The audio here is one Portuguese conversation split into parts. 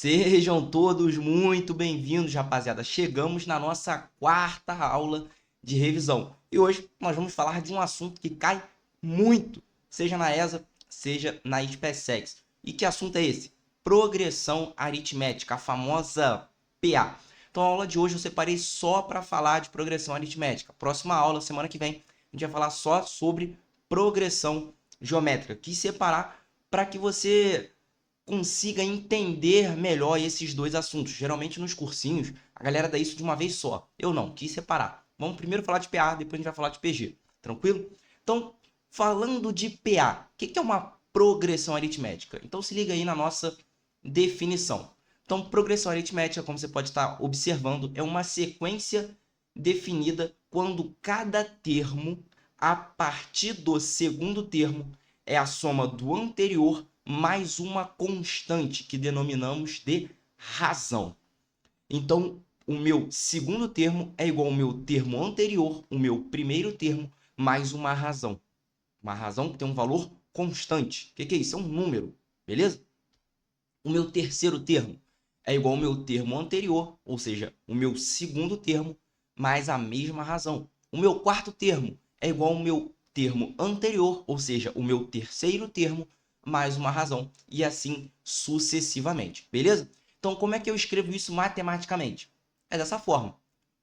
Sejam todos muito bem-vindos, rapaziada. Chegamos na nossa quarta aula de revisão. E hoje nós vamos falar de um assunto que cai muito, seja na ESA, seja na SpaceX. E que assunto é esse? Progressão aritmética, a famosa PA. Então a aula de hoje eu separei só para falar de progressão aritmética. Próxima aula, semana que vem, a gente vai falar só sobre progressão geométrica. Quis separar para que você consiga entender melhor esses dois assuntos. Geralmente nos cursinhos, a galera dá isso de uma vez só. Eu não, quis separar. Vamos primeiro falar de PA, depois a gente vai falar de PG. Tranquilo? Então, falando de PA, o que é uma progressão aritmética? Então se liga aí na nossa definição. Então, progressão aritmética, como você pode estar observando, é uma sequência definida quando cada termo, a partir do segundo termo, é a soma do anterior mais uma constante que denominamos de razão. Então, o meu segundo termo é igual ao meu termo anterior, o meu primeiro termo, mais uma razão. Uma razão que tem um valor constante. O que é isso? É um número, beleza? O meu terceiro termo é igual ao meu termo anterior, ou seja, o meu segundo termo, mais a mesma razão. O meu quarto termo é igual ao meu termo anterior, ou seja, o meu terceiro termo, mais uma razão. E assim sucessivamente, beleza? Então, como é que eu escrevo isso matematicamente? É dessa forma,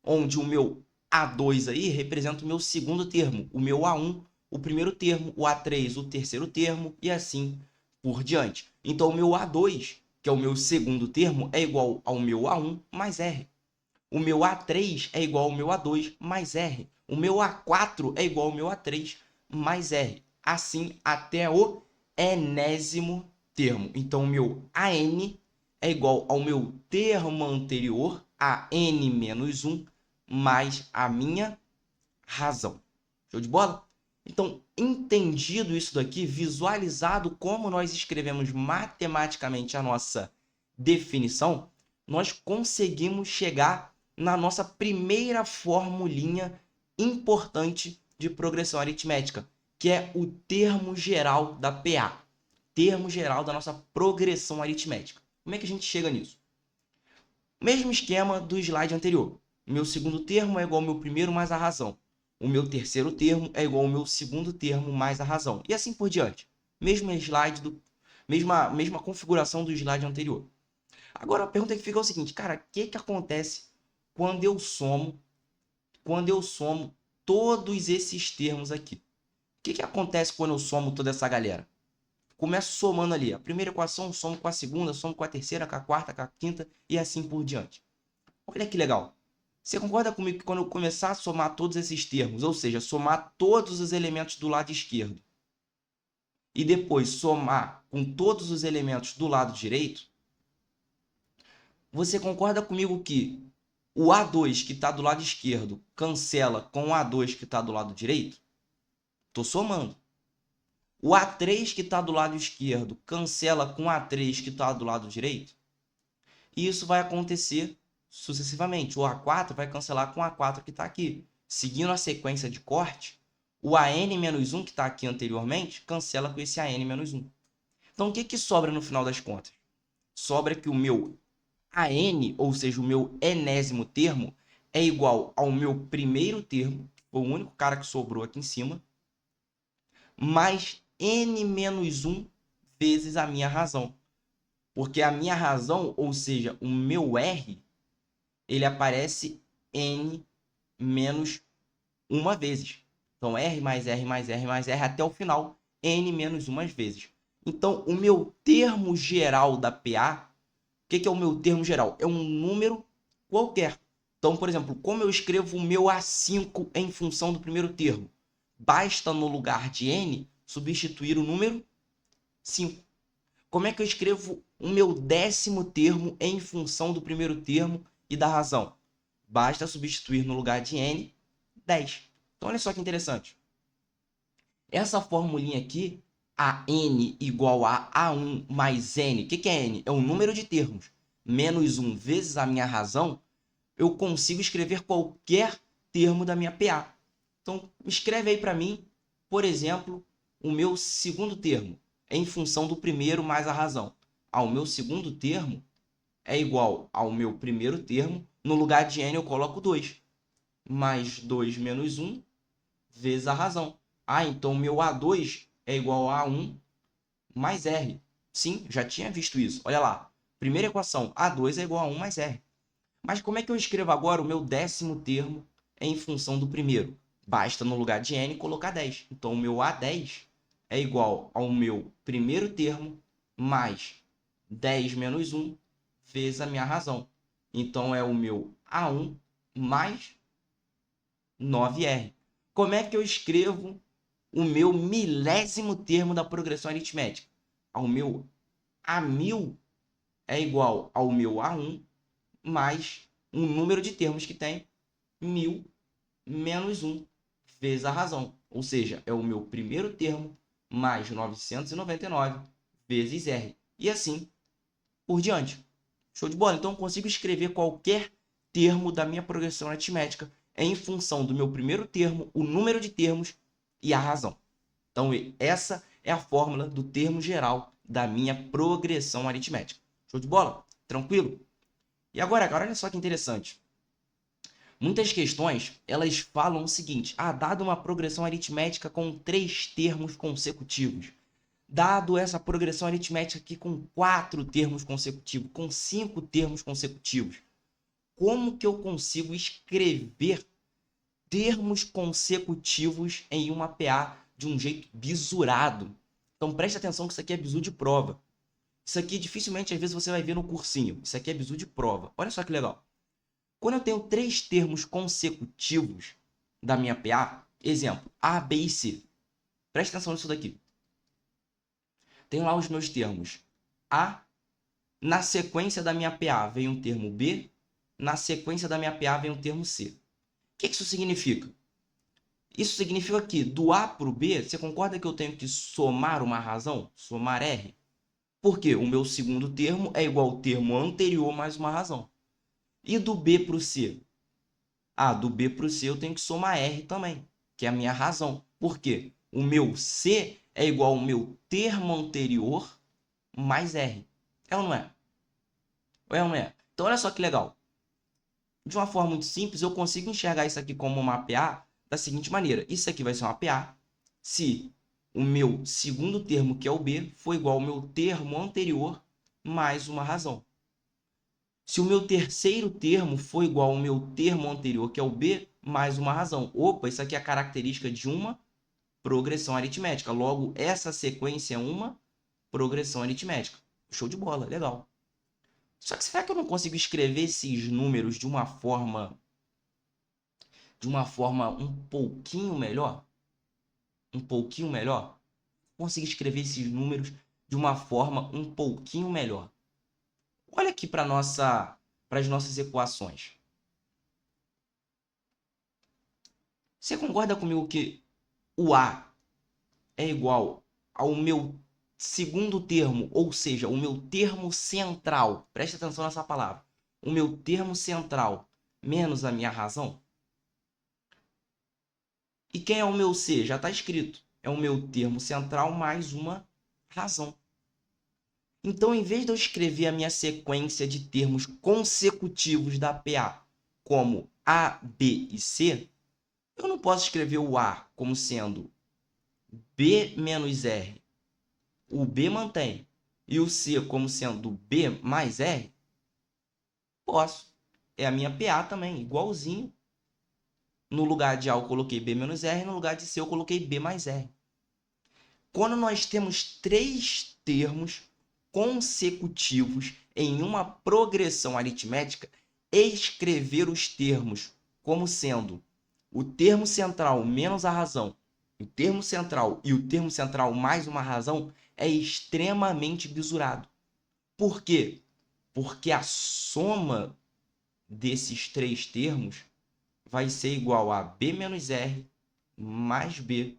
onde o meu A2 aí representa o meu segundo termo, o meu A1, o primeiro termo, o A3, o terceiro termo, e assim por diante. Então, o meu A2, que é o meu segundo termo, é igual ao meu A1 mais R. O meu A3 é igual ao meu A2 mais R. O meu A4 é igual ao meu A3 mais R. Assim até o enésimo termo. Então, o meu AN é igual ao meu termo anterior, a N menos 1, mais a minha razão. Show de bola? Então, entendido isso daqui, visualizado como nós escrevemos matematicamente a nossa definição, nós conseguimos chegar na nossa primeira formulinha importante de progressão aritmética, que é o termo geral da PA, termo geral da nossa progressão aritmética. Como é que a gente chega nisso? Mesmo esquema do slide anterior. Meu segundo termo é igual ao meu primeiro mais a razão. O meu terceiro termo é igual ao meu segundo termo mais a razão. E assim por diante. Mesmo slide mesma configuração do slide anterior. Agora a pergunta que fica é o seguinte, cara, o que acontece quando eu somo, todos esses termos aqui? O que acontece quando eu somo toda essa galera? Começo somando ali. A primeira equação, somo com a segunda, somo com a terceira, com a quarta, com a quinta e assim por diante. Olha que legal. Você concorda comigo que quando eu começar a somar todos esses termos, ou seja, somar todos os elementos do lado esquerdo, e depois somar com todos os elementos do lado direito, você concorda comigo que o A2 que está do lado esquerdo cancela com o A2 que está do lado direito? Estou somando. O A3 que está do lado esquerdo cancela com o A3 que está do lado direito? E isso vai acontecer sucessivamente. O A4 vai cancelar com o A4 que está aqui. Seguindo a sequência de corte, o AN-1 que está aqui anteriormente cancela com esse AN-1. Então, o que sobra no final das contas? Sobra que o meu AN, ou seja, o meu enésimo termo, é igual ao meu primeiro termo, foi o único cara que sobrou aqui em cima, mais N-1 vezes a minha razão. Porque a minha razão, ou seja, o meu R, ele aparece N menos uma vezes. Então, R mais R mais R mais R até o final, N menos umas vezes. Então, o meu termo geral da PA, o que é o meu termo geral? É um número qualquer. Então, por exemplo, como eu escrevo o meu A5 em função do primeiro termo? Basta, no lugar de N, substituir o número 5. Como é que eu escrevo o meu décimo termo em função do primeiro termo e da razão? Basta substituir no lugar de n 10. Então, olha só que interessante. Essa formulinha aqui, a n igual a A1 mais n. O que é n? É o número de termos. Menos 1 vezes a minha razão, eu consigo escrever qualquer termo da minha PA. Então, escreve aí para mim, por exemplo, o meu segundo termo, em função do primeiro mais a razão. O meu segundo termo é igual ao meu primeiro termo. No lugar de n eu coloco 2. Mais 2 menos 1 vezes a razão. Ah, então o meu A2 é igual a 1 mais R. Sim, já tinha visto isso. Olha lá. Primeira equação, A2 é igual a 1 mais R. Mas como é que eu escrevo agora o meu décimo termo em função do primeiro? Basta, no lugar de n, colocar 10. Então, o meu A10 é igual ao meu primeiro termo mais 10 menos 1 vezes a minha razão. Então, é o meu A1 mais 9R. Como é que eu escrevo o meu milésimo termo da progressão aritmética? O meu A1000 é igual ao meu A1 mais um número de termos que tem 1000 menos 1 vezes a razão. Ou seja, é o meu primeiro termo mais 999 vezes R. E assim por diante. Show de bola? Então eu consigo escrever qualquer termo da minha progressão aritmética em função do meu primeiro termo, o número de termos e a razão. Então essa é a fórmula do termo geral da minha progressão aritmética. Show de bola? Tranquilo? E agora, cara, olha só que interessante. Muitas questões, elas falam o seguinte: dado uma progressão aritmética com 3 termos consecutivos, dado essa progressão aritmética aqui com 4 termos consecutivos, com 5 termos consecutivos, como que eu consigo escrever termos consecutivos em uma PA de um jeito bisurado? Então preste atenção que isso aqui é bizu de prova. Isso aqui dificilmente às vezes você vai ver no cursinho. Isso aqui é bizu de prova. Olha só que legal. Quando eu tenho 3 termos consecutivos da minha PA, exemplo, A, B e C. Presta atenção nisso daqui. Tenho lá os meus termos A, na sequência da minha PA vem um termo B, na sequência da minha PA vem um termo C. O que isso significa? Isso significa que do A para o B, você concorda que eu tenho que somar uma razão? Somar R? Porque o meu segundo termo é igual ao termo anterior mais uma razão. E do B para o C? Do B para o C eu tenho que somar R também, que é a minha razão. Por quê? O meu C é igual ao meu termo anterior mais R. É ou não é? Ou é ou não é? Então, olha só que legal. De uma forma muito simples, eu consigo enxergar isso aqui como uma PA da seguinte maneira. Isso aqui vai ser uma PA se o meu segundo termo, que é o B, for igual ao meu termo anterior mais uma razão. Se o meu terceiro termo for igual ao meu termo anterior, que é o B, mais uma razão. Opa, isso aqui é a característica de uma progressão aritmética. Logo, essa sequência é uma progressão aritmética. Show de bola, legal. Só que será que eu não consigo escrever esses números de uma forma um pouquinho melhor? Um pouquinho melhor? Consigo escrever esses números de uma forma um pouquinho melhor. Olha aqui para as nossas equações. Você concorda comigo que o A é igual ao meu segundo termo, ou seja, o meu termo central? Preste atenção nessa palavra. O meu termo central menos a minha razão? E quem é o meu C? Já está escrito. É o meu termo central mais uma razão. Então, em vez de eu escrever a minha sequência de termos consecutivos da PA como A, B e C, eu não posso escrever o A como sendo B menos R. O B mantém. E o C como sendo B mais R? Posso. É a minha PA também, igualzinho. No lugar de A eu coloquei B menos R, no lugar de C eu coloquei B mais R. Quando nós temos 3 termos consecutivos em uma progressão aritmética, escrever os termos como sendo o termo central menos a razão, o termo central e o termo central mais uma razão é extremamente bisurado. Por quê? Porque a soma desses 3 termos vai ser igual a B menos R mais B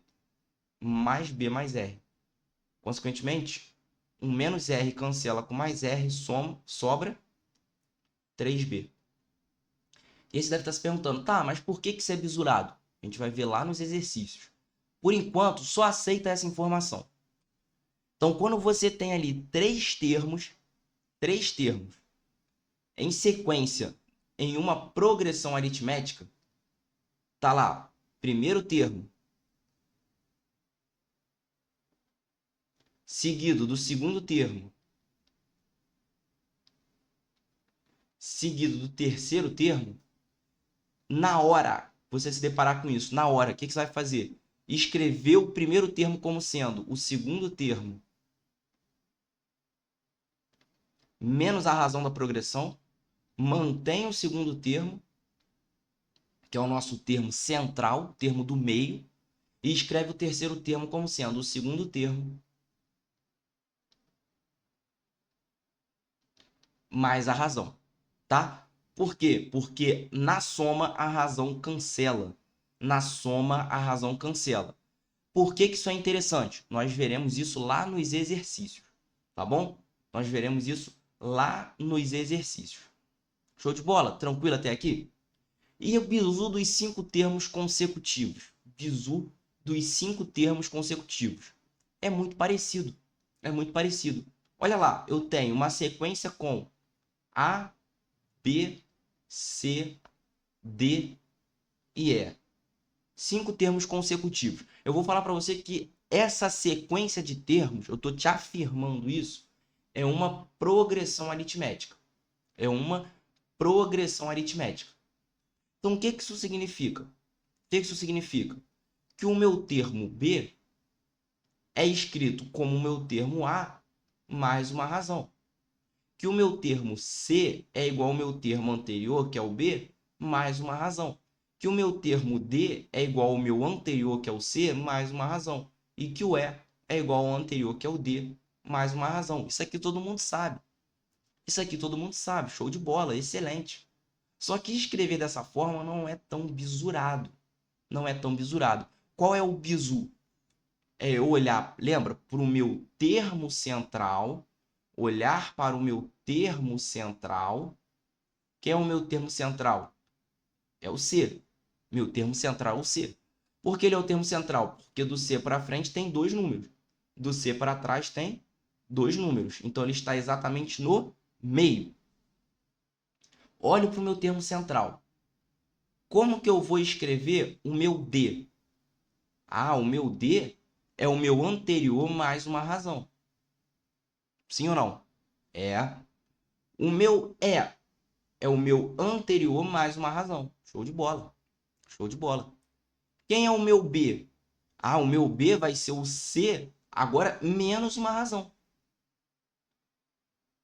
mais R. Consequentemente, um menos R cancela com mais R, sobra 3B. E aí você deve estar se perguntando, tá, mas por que isso é bisurado? A gente vai ver lá nos exercícios. Por enquanto, só aceita essa informação. Então, quando você tem ali 3 termos, em sequência em uma progressão aritmética, tá lá, primeiro termo, seguido do segundo termo, seguido do terceiro termo, na hora você se deparar com isso, na hora, o que você vai fazer? Escrever o primeiro termo como sendo o segundo termo menos a razão da progressão, mantém o segundo termo, que é o nosso termo central, termo do meio, e escreve o terceiro termo como sendo o segundo termo mais a razão, tá? Por quê? Porque na soma a razão cancela. Na soma a razão cancela. Por que isso é interessante? Nós veremos isso lá nos exercícios, tá bom? Nós veremos isso lá nos exercícios. Show de bola? Tranquilo até aqui? E o bizu dos 5 termos consecutivos? Bizu dos 5 termos consecutivos. É muito parecido. É muito parecido. Olha lá, eu tenho uma sequência com A, B, C, D e E. 5 termos consecutivos. Eu vou falar para você que essa sequência de termos, eu estou te afirmando isso, é uma progressão aritmética. É uma progressão aritmética. Então, o que isso significa? O que isso significa? Que o meu termo B é escrito como o meu termo A mais uma razão. Que o meu termo C é igual ao meu termo anterior, que é o B, mais uma razão. Que o meu termo D é igual ao meu anterior, que é o C, mais uma razão. E que o E é igual ao anterior, que é o D, mais uma razão. Isso aqui todo mundo sabe. Isso aqui todo mundo sabe. Show de bola, excelente. Só que escrever dessa forma não é tão bisurado. Não é tão bisurado. Qual é o bizu? É eu olhar, lembra, para o meu termo central, olhar para o meu termo central. Quem é o meu termo central? É o C. Meu termo central é o C. Por que ele é o termo central? Porque do C para frente tem 2 números. Do C para trás tem 2 números. Então ele está exatamente no meio. Olho para o meu termo central. Como que eu vou escrever o meu D? Ah, o meu D é o meu anterior mais uma razão. Sim ou não? É. O meu é o meu anterior mais uma razão. Show de bola. Show de bola. Quem é o meu B? Ah, o meu B vai ser o C, agora menos uma razão.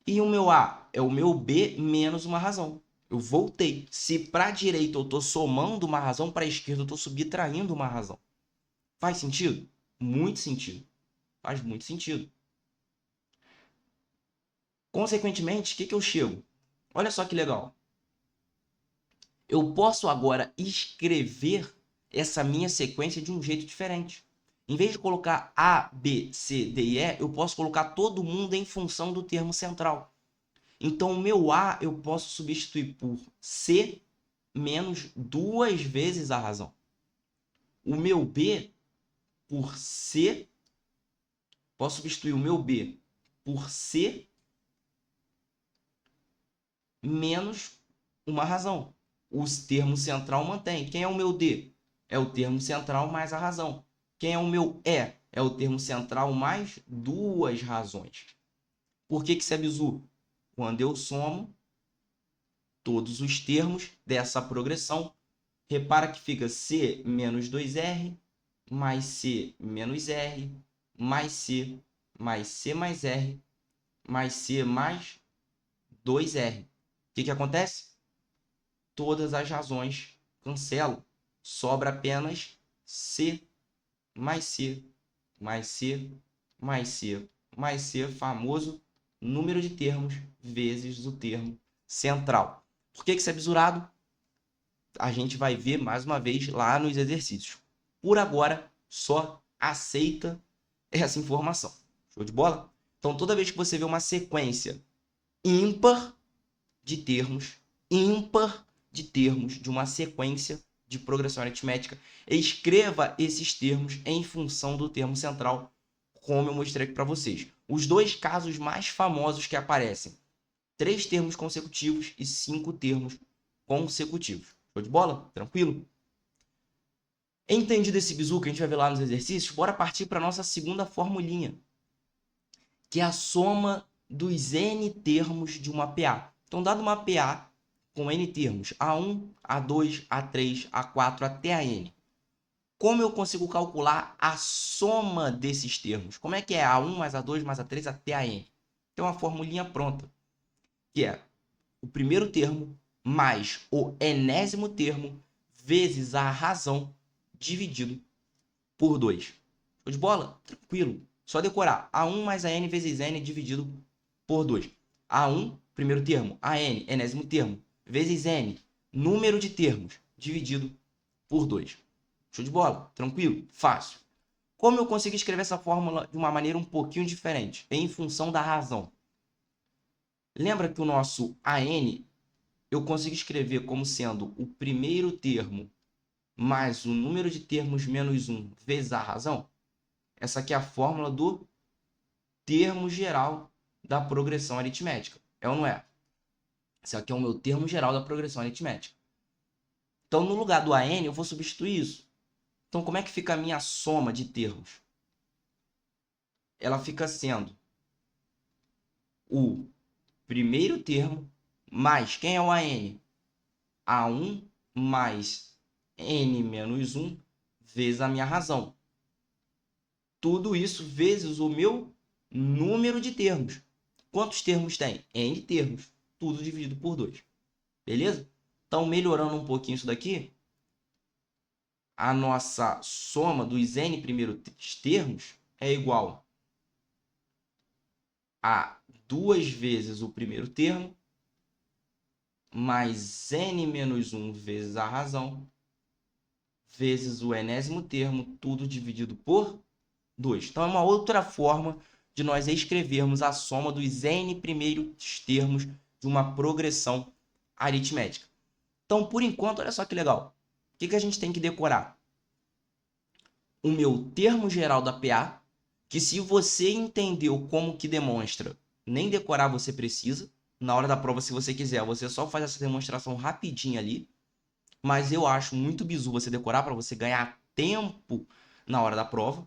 E o meu A é o meu B menos uma razão. Eu voltei. Se para a direita eu estou somando uma razão, para a esquerda eu estou subtraindo uma razão. Faz sentido? Muito sentido. Faz muito sentido. Consequentemente, o que eu chego? Olha só que legal. Eu posso agora escrever essa minha sequência de um jeito diferente. Em vez de colocar A, B, C, D e E, eu posso colocar todo mundo em função do termo central. Então, o meu A eu posso substituir por C menos 2 vezes a razão. O meu B por C, posso substituir o meu B por C menos uma razão. O termo central mantém. Quem é o meu D? É o termo central mais a razão. Quem é o meu E? É o termo central mais 2 razões. Por que isso é bizu? Quando eu somo todos os termos dessa progressão, repara que fica C menos 2R, mais C menos R, mais C mais R, mais C mais 2R. O que acontece? Todas as razões cancelam. Sobra apenas C mais C mais C mais C mais C, famoso número de termos vezes o termo central. Por que isso é bisurado? A gente vai ver mais uma vez lá nos exercícios. Por agora, só aceita essa informação. Show de bola? Então, toda vez que você vê uma sequência ímpar de termos, de uma sequência de progressão aritmética, escreva esses termos em função do termo central, como eu mostrei aqui para vocês. Os 2 casos mais famosos que aparecem 3 termos consecutivos e 5 termos consecutivos. Show de bola? Tranquilo? Entendido esse bizu que a gente vai ver lá nos exercícios, bora partir para a nossa segunda formulinha, que é a soma dos n termos de uma PA. Então, dado uma PA com n termos, A1, A2, A3, A4 até a n, como eu consigo calcular a soma desses termos? Como é que é A1 mais A2 mais A3 até a n? Tem uma formulinha pronta, que é o primeiro termo mais o enésimo termo vezes a razão dividido por 2. Show de bola? Tranquilo. Só decorar. A1 mais a n vezes n dividido por 2. A1, primeiro termo. A n, enésimo termo. Vezes n, número de termos, dividido por 2. Show de bola? Tranquilo? Fácil. Como eu consigo escrever essa fórmula de uma maneira um pouquinho diferente? Em função da razão. Lembra que o nosso AN eu consigo escrever como sendo o primeiro termo mais o número de termos menos 1 vezes a razão? Essa aqui é a fórmula do termo geral da progressão aritmética. É ou não é? Esse aqui é o meu termo geral da progressão aritmética. Então, no lugar do AN, eu vou substituir isso. Então, como é que fica a minha soma de termos? Ela fica sendo o primeiro termo mais, quem é o AN? A1 mais n menos 1 vezes a minha razão. Tudo isso vezes o meu número de termos. Quantos termos tem? N termos. Tudo dividido por 2. Beleza? Então, melhorando um pouquinho isso daqui, a nossa soma dos n primeiros termos é igual a 2 vezes o primeiro termo mais n menos 1 vezes a razão vezes o enésimo termo, tudo dividido por 2. Então, é uma outra forma de nós escrevermos a soma dos n primeiros termos de uma progressão aritmética. Então, por enquanto, olha só que legal. O que a gente tem que decorar? O meu termo geral da PA, que se você entendeu como que demonstra, nem decorar você precisa. Na hora da prova, se você quiser, você só faz essa demonstração rapidinho ali. Mas eu acho muito bizu você decorar para você ganhar tempo na hora da prova.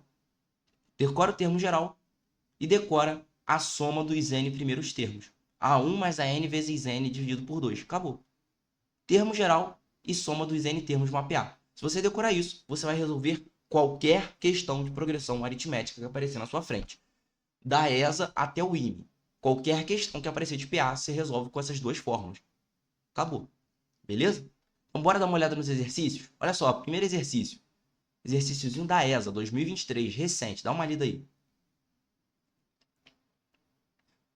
Decora o termo geral e decora a soma dos n primeiros termos. A1 mais a n vezes n dividido por 2. Acabou. Termo geral e soma dos n termos de uma PA. Se você decorar isso, você vai resolver qualquer questão de progressão aritmética que aparecer na sua frente. Da ESA até o IME. Qualquer questão que aparecer de PA, você resolve com essas duas fórmulas. Acabou. Beleza? Então, bora dar uma olhada nos exercícios? Olha só, primeiro exercício. Exercíciozinho da ESA 2023, recente. Dá uma lida aí.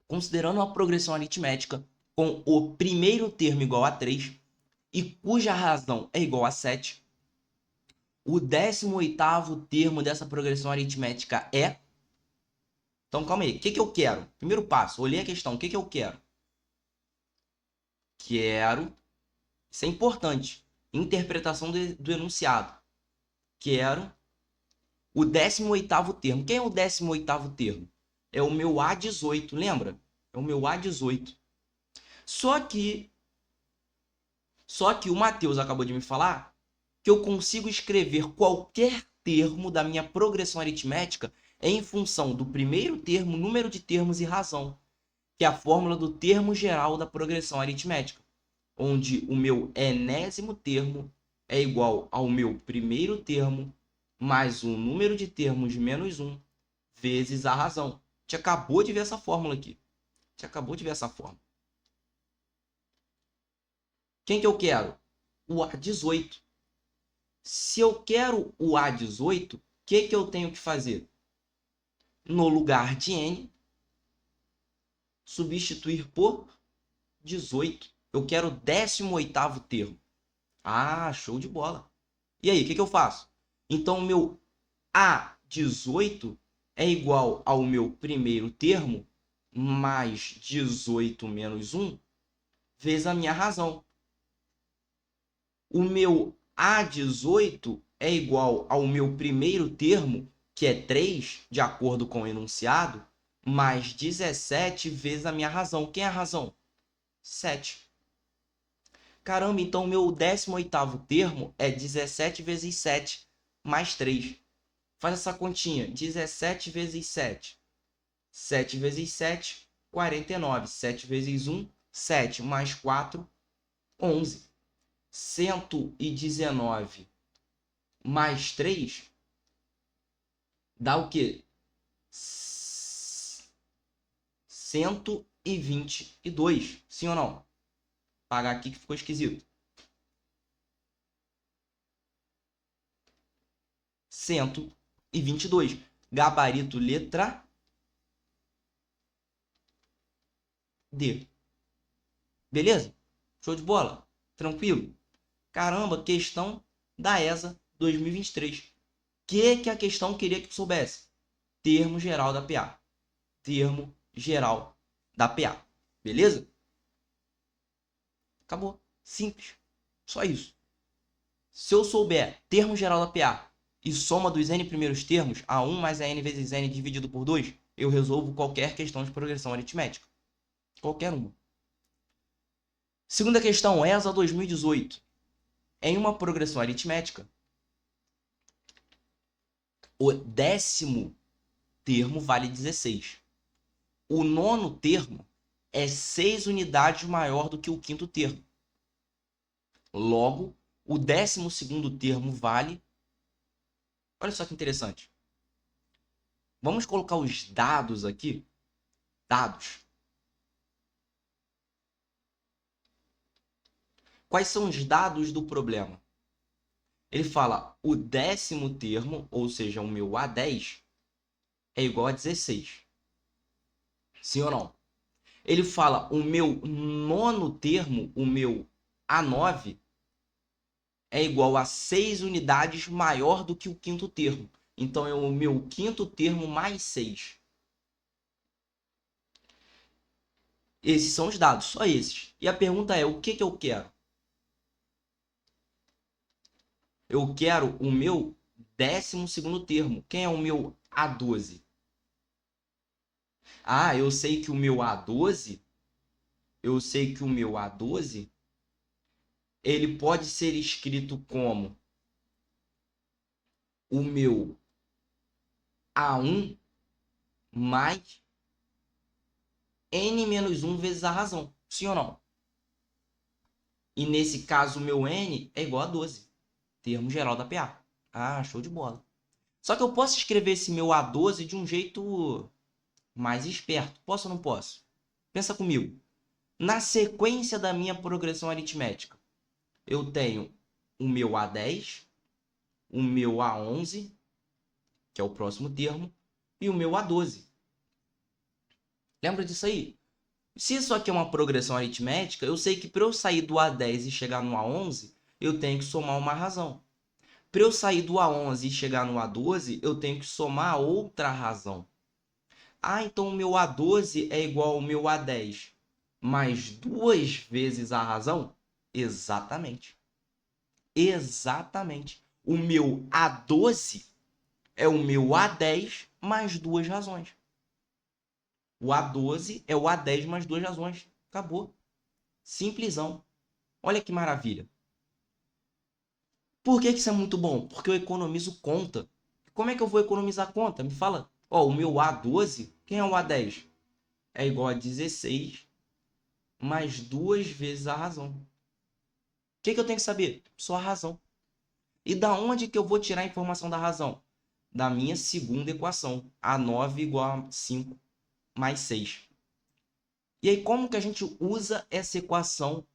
Considerando uma progressão aritmética com o primeiro termo igual a 3 e cuja razão é igual a 7, o 18º termo dessa progressão aritmética é... Então, calma aí. O que eu quero? Primeiro passo, olhei a questão. O que eu quero? Quero... Isso é importante. Interpretação do enunciado. Quero o 18º termo. Quem é o 18º termo? É o meu A18, lembra? É o meu A18. Só que o Matheus acabou de me falar que eu consigo escrever qualquer termo da minha progressão aritmética em função do primeiro termo, número de termos e razão, que é a fórmula do termo geral da progressão aritmética, onde o meu enésimo termo é igual ao meu primeiro termo mais o número de termos menos 1 vezes a razão. A gente acabou de ver essa fórmula aqui. Quem que eu quero? O A18. Se eu quero o A18, o que eu tenho que fazer? No lugar de n, substituir por 18. Eu quero o 18º termo. Ah, show de bola. E aí, o que eu faço? Então, o meu A18 é igual ao meu primeiro termo mais 18 menos 1 vezes a minha razão. O meu A18 é igual ao meu primeiro termo, que é 3, de acordo com o enunciado, mais 17 vezes a minha razão. Quem é a razão? 7. Caramba, então o meu 18º termo é 17 vezes 7 mais 3. Faz essa continha. 17 vezes 7. 7 vezes 7, 49. 7 vezes 1, 7. Mais 4, 11. 119 mais 3 dá o quê? 122. Sim ou não? Vou apagar aqui que ficou esquisito. 122. Gabarito letra D. Beleza? Show de bola? Tranquilo? Caramba, questão da ESA 2023. O que a questão queria que tu soubesse? Termo geral da PA. Termo geral da PA. Beleza? Acabou. Simples. Só isso. Se eu souber termo geral da PA e soma dos n primeiros termos, A1 mais AN vezes N dividido por 2, eu resolvo qualquer questão de progressão aritmética. Qualquer uma. Segunda questão, ESA 2018. Em uma progressão aritmética, o 10º termo vale 16. O 9º termo é 6 unidades maior do que o 5º termo. Logo, o 12º termo vale... Olha só que interessante. Vamos colocar os dados aqui. Dados. Quais são os dados do problema? Ele fala o 10º termo, ou seja, o meu A10, é igual a 16. Sim ou não? Ele fala o meu 9º termo, o meu A9, é igual a 6 unidades maior do que o 5º termo. Então, é o meu 5º termo mais 6. Esses são os dados, só esses. E a pergunta é, o que eu quero? Eu quero o meu 12º termo. Quem é o meu A12? Ah, eu sei que o meu A12, ele pode ser escrito como o meu A1 mais N menos 1 vezes a razão. Sim ou não? E nesse caso, o meu N é igual a 12. Termo geral da PA. Ah, show de bola. Só que eu posso escrever esse meu A12 de um jeito mais esperto. Posso ou não posso? Pensa comigo. Na sequência da minha progressão aritmética, eu tenho o meu A10, o meu A11, que é o próximo termo, e o meu A12. Lembra disso aí? Se isso aqui é uma progressão aritmética, eu sei que para eu sair do A10 e chegar no A11, eu tenho que somar uma razão. Para eu sair do A11 e chegar no A12, eu tenho que somar outra razão. Ah, então o meu A12 é igual ao meu A10 mais 2 vezes a razão? Exatamente. Exatamente. O meu A12 é o meu A10 mais 2 razões. O A12 é o A10 mais 2 razões. Acabou. Simplesão. Olha que maravilha. Por que isso é muito bom? Porque eu economizo conta. Como é que eu vou economizar conta? Me fala. Ó, o meu A12, quem é o A10? É igual a 16 mais 2 vezes a razão. O que eu tenho que saber? Só a razão. E da onde que eu vou tirar a informação da razão? Da minha segunda equação. A9 igual a 5 mais 6. E aí, como que a gente usa essa equação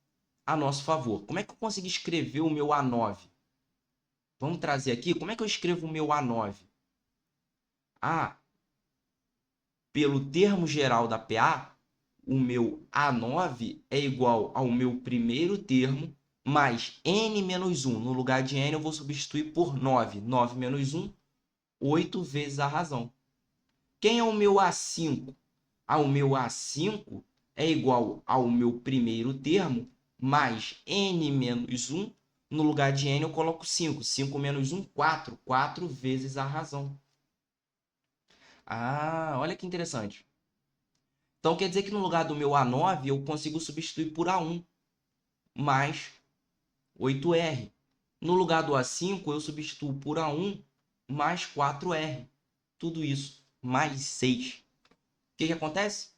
a nosso favor? Como é que eu consigo escrever o meu A9? Vamos trazer aqui, como é que eu escrevo o meu A9? Ah, pelo termo geral da PA, o meu A9 é igual ao meu primeiro termo mais N menos 1. No lugar de N, eu vou substituir por 9. 9 menos 1, 8 vezes a razão. Quem é o meu A5? Ah, o meu A5 é igual ao meu primeiro termo mais N menos 1. No lugar de N, eu coloco 5. 5 menos 1, 4. 4 vezes a razão. Ah, olha que interessante. Então quer dizer que no lugar do meu A9 eu consigo substituir por A1 mais 8R. No lugar do A5 eu substituo por A1 mais 4R. Tudo isso mais 6. O que acontece?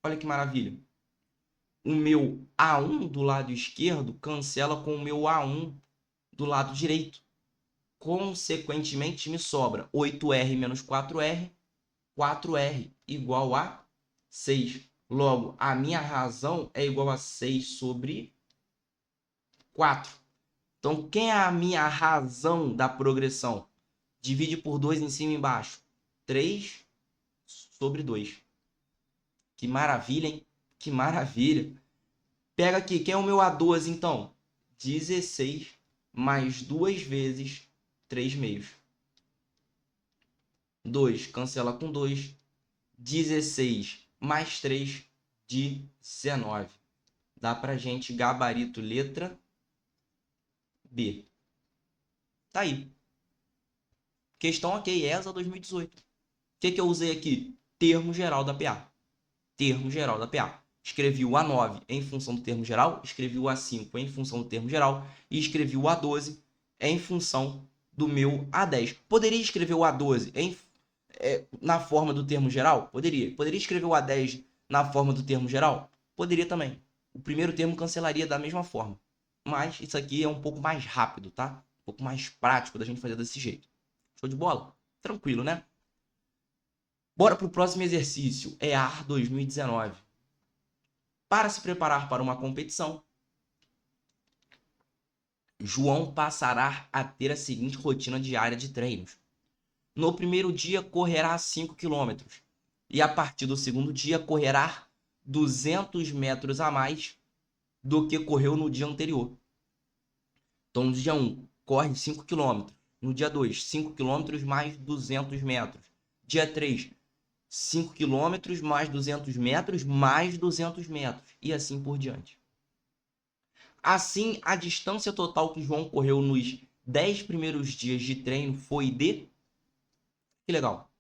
Olha que maravilha. O meu A1 do lado esquerdo cancela com o meu A1 do lado direito. Consequentemente, me sobra 8R menos 4R, 4R igual a 6. Logo, a minha razão é igual a 6 sobre 4. Então, quem é a minha razão da progressão? Divide por 2 em cima e embaixo. 3 sobre 2. Que maravilha, hein? Que maravilha. Pega aqui, quem é o meu A12, então? 16 mais 2 vezes 3 meios. 2 cancela com 2. 16 mais 3, 19. Dá pra gente gabarito letra B. Tá aí. Questão ok, ESA 2018. O que eu usei aqui? Termo geral da PA. Termo geral da PA. Escrevi o A9 em função do termo geral, escrevi o A5 em função do termo geral e escrevi o A12 em função do meu A10. Poderia escrever o A12 na forma do termo geral? Poderia. Poderia escrever o A10 na forma do termo geral? Poderia também. O primeiro termo cancelaria da mesma forma. Mas isso aqui é um pouco mais rápido, tá? Um pouco mais prático da gente fazer desse jeito. Show de bola? Tranquilo, né? Bora para o próximo exercício. EAR 2019. Para se preparar para uma competição, João passará a ter a seguinte rotina diária de treinos. No primeiro dia, correrá 5 km. E a partir do segundo dia, correrá 200 metros a mais do que correu no dia anterior. Então, no dia 1, corre 5 km. No dia 2, 5 km mais 200 metros. Dia 3, 5 km mais 200 metros mais 200 metros. E assim por diante. Assim, a distância total que João correu nos 10 primeiros dias de treino foi de... Que legal.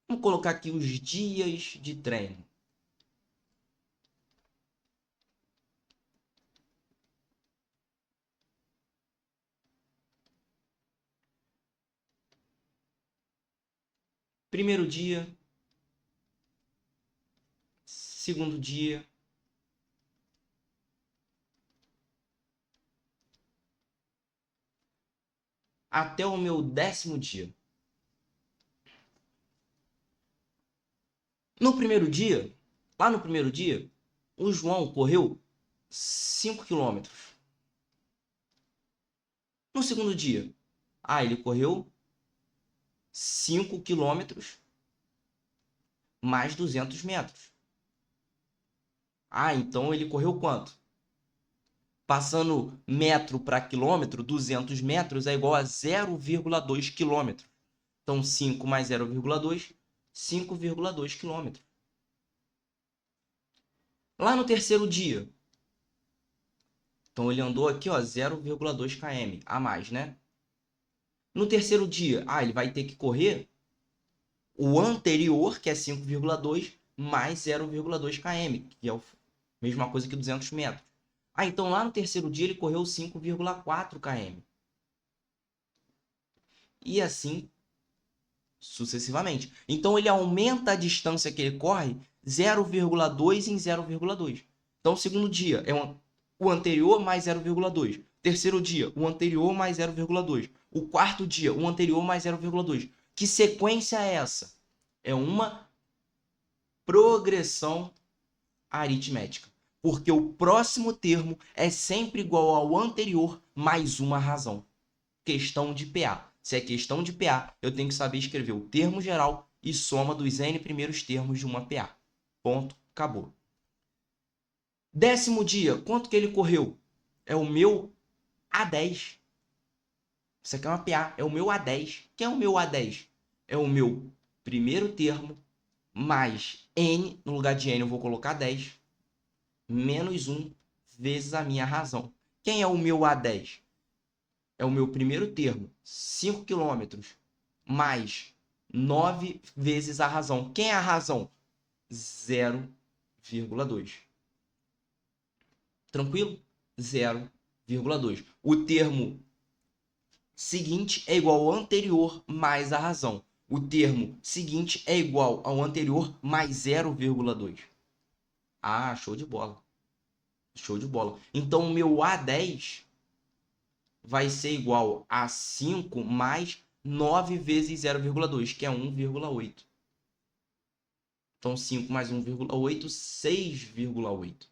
Vamos colocar aqui os dias de treino. Primeiro dia, segundo dia, até o meu 10º dia. No primeiro dia, lá no primeiro dia, o João correu 5 km. No segundo dia, ele correu 5 km mais 200 metros. Então ele correu quanto? Passando metro para quilômetro, 200 metros é igual a 0,2 km. Então 5 mais 0,2, 5,2 km. Lá no terceiro dia, então ele andou aqui, 0,2 km a mais, né? No terceiro dia, ele vai ter que correr o anterior, que é 5,2, mais 0,2 km, que é a mesma coisa que 200 metros. Então lá no terceiro dia ele correu 5,4 km. E assim sucessivamente. Então ele aumenta a distância que ele corre 0,2 em 0,2. Então, o segundo dia é o anterior mais 0,2. Terceiro dia, o anterior mais 0,2. O quarto dia, o anterior mais 0,2. Que sequência é essa? É uma progressão aritmética. Porque o próximo termo é sempre igual ao anterior mais uma razão. Questão de PA. Se é questão de PA, eu tenho que saber escrever o termo geral e soma dos N primeiros termos de uma PA. Ponto, acabou. 10º dia, quanto que ele correu? É o meu A10. Isso aqui é uma PA, é o meu A10. Quem é o meu A10? É o meu primeiro termo mais N, no lugar de N eu vou colocar 10, menos 1 vezes a minha razão. Quem é o meu A10? É o meu primeiro termo, 5 km, mais 9 vezes a razão. Quem é a razão? 0,2. Tranquilo? 0,2. O termo seguinte é igual ao anterior mais a razão. O termo seguinte é igual ao anterior mais 0,2. Ah, show de bola. Show de bola. Então, o meu A10 vai ser igual a 5 mais 9 vezes 0,2, que é 1,8. Então, 5 mais 1,8, 6,8.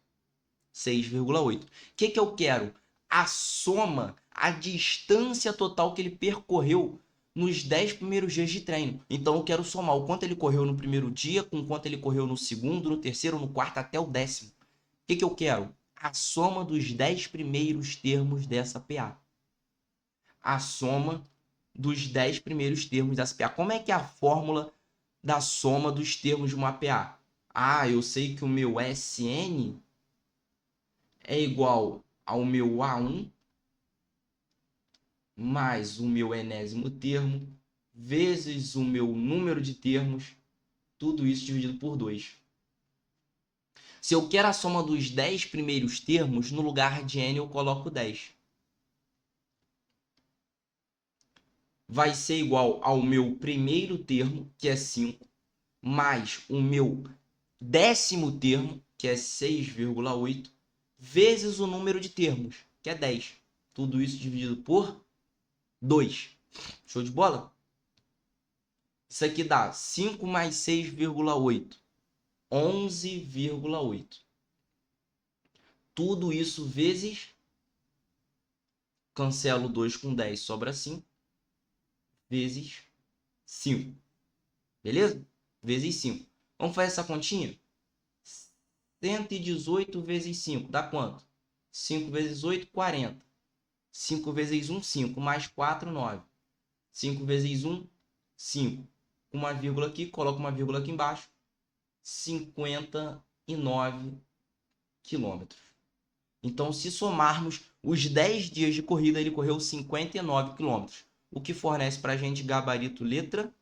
6,8. O que eu quero? A soma, a distância total que ele percorreu nos 10 primeiros dias de treino. Então, eu quero somar o quanto ele correu no primeiro dia com o quanto ele correu no segundo, no terceiro, no quarto, até o 10º. O que eu quero? A soma dos 10 primeiros termos dessa PA. A soma dos 10 primeiros termos dessa PA. Como é que é a fórmula da soma dos termos de uma PA? Ah, eu sei que o meu SN é igual ao meu A1 mais o meu enésimo termo vezes o meu número de termos, tudo isso dividido por 2. Se eu quero a soma dos 10 primeiros termos, no lugar de n eu coloco 10. Vai ser igual ao meu primeiro termo, que é 5, mais o meu 10º termo, que é 6,8, vezes o número de termos, que é 10. Tudo isso dividido por 2. Show de bola? Isso aqui dá 5 mais 6,8. 11,8. Tudo isso vezes... Cancelo 2 com 10, sobra 5. Vezes 5. Beleza? Vezes 5. Vamos fazer essa continha? 118 vezes 5 dá quanto? 5 vezes 8, 40. 5 vezes 1, 5. Mais 4, 9. 5 vezes 1, 5. Uma vírgula aqui, coloco uma vírgula aqui embaixo. 59 quilômetros. Então, se somarmos os 10 dias de corrida, ele correu 59 quilômetros. O que fornece para a gente gabarito letra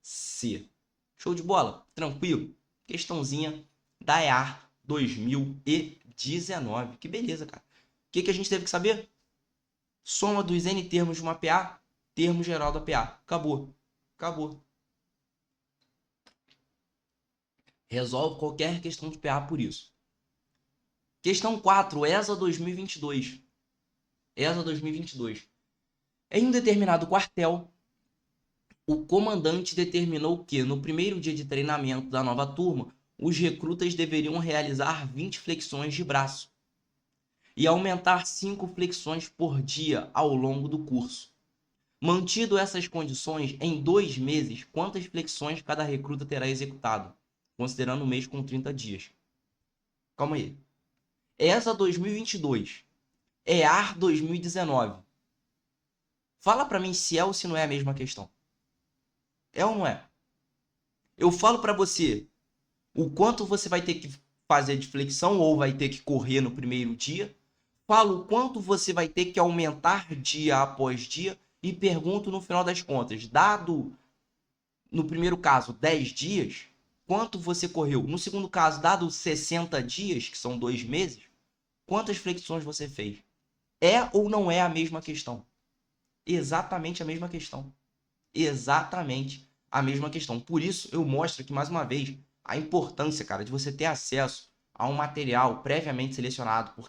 C. Show de bola? Tranquilo? Questãozinha da EAR 2019. Que beleza, cara. O que a gente teve que saber? Soma dos N termos de uma PA, termo geral da PA. Acabou. Acabou. Resolve qualquer questão de PA por isso. Questão 4, ESA 2022. ESA 2022. Em um determinado quartel, o comandante determinou que, no primeiro dia de treinamento da nova turma, os recrutas deveriam realizar 20 flexões de braço e aumentar 5 flexões por dia ao longo do curso. Mantido essas condições, em 2 meses, quantas flexões cada recruta terá executado, considerando o mês com 30 dias? Calma aí. ESA 2022, EAR 2019. Fala para mim se é ou se não é a mesma questão. É ou não é? Eu falo para você o quanto você vai ter que fazer de flexão ou vai ter que correr no primeiro dia. Falo o quanto você vai ter que aumentar dia após dia e pergunto no final das contas, dado no primeiro caso 10 dias, quanto você correu? No segundo caso, dado 60 dias, que são 2 meses, quantas flexões você fez? É ou não é a mesma questão? Exatamente a mesma questão. Exatamente a mesma questão. Por isso, eu mostro aqui mais uma vez a importância, cara, de você ter acesso a um material previamente selecionado, por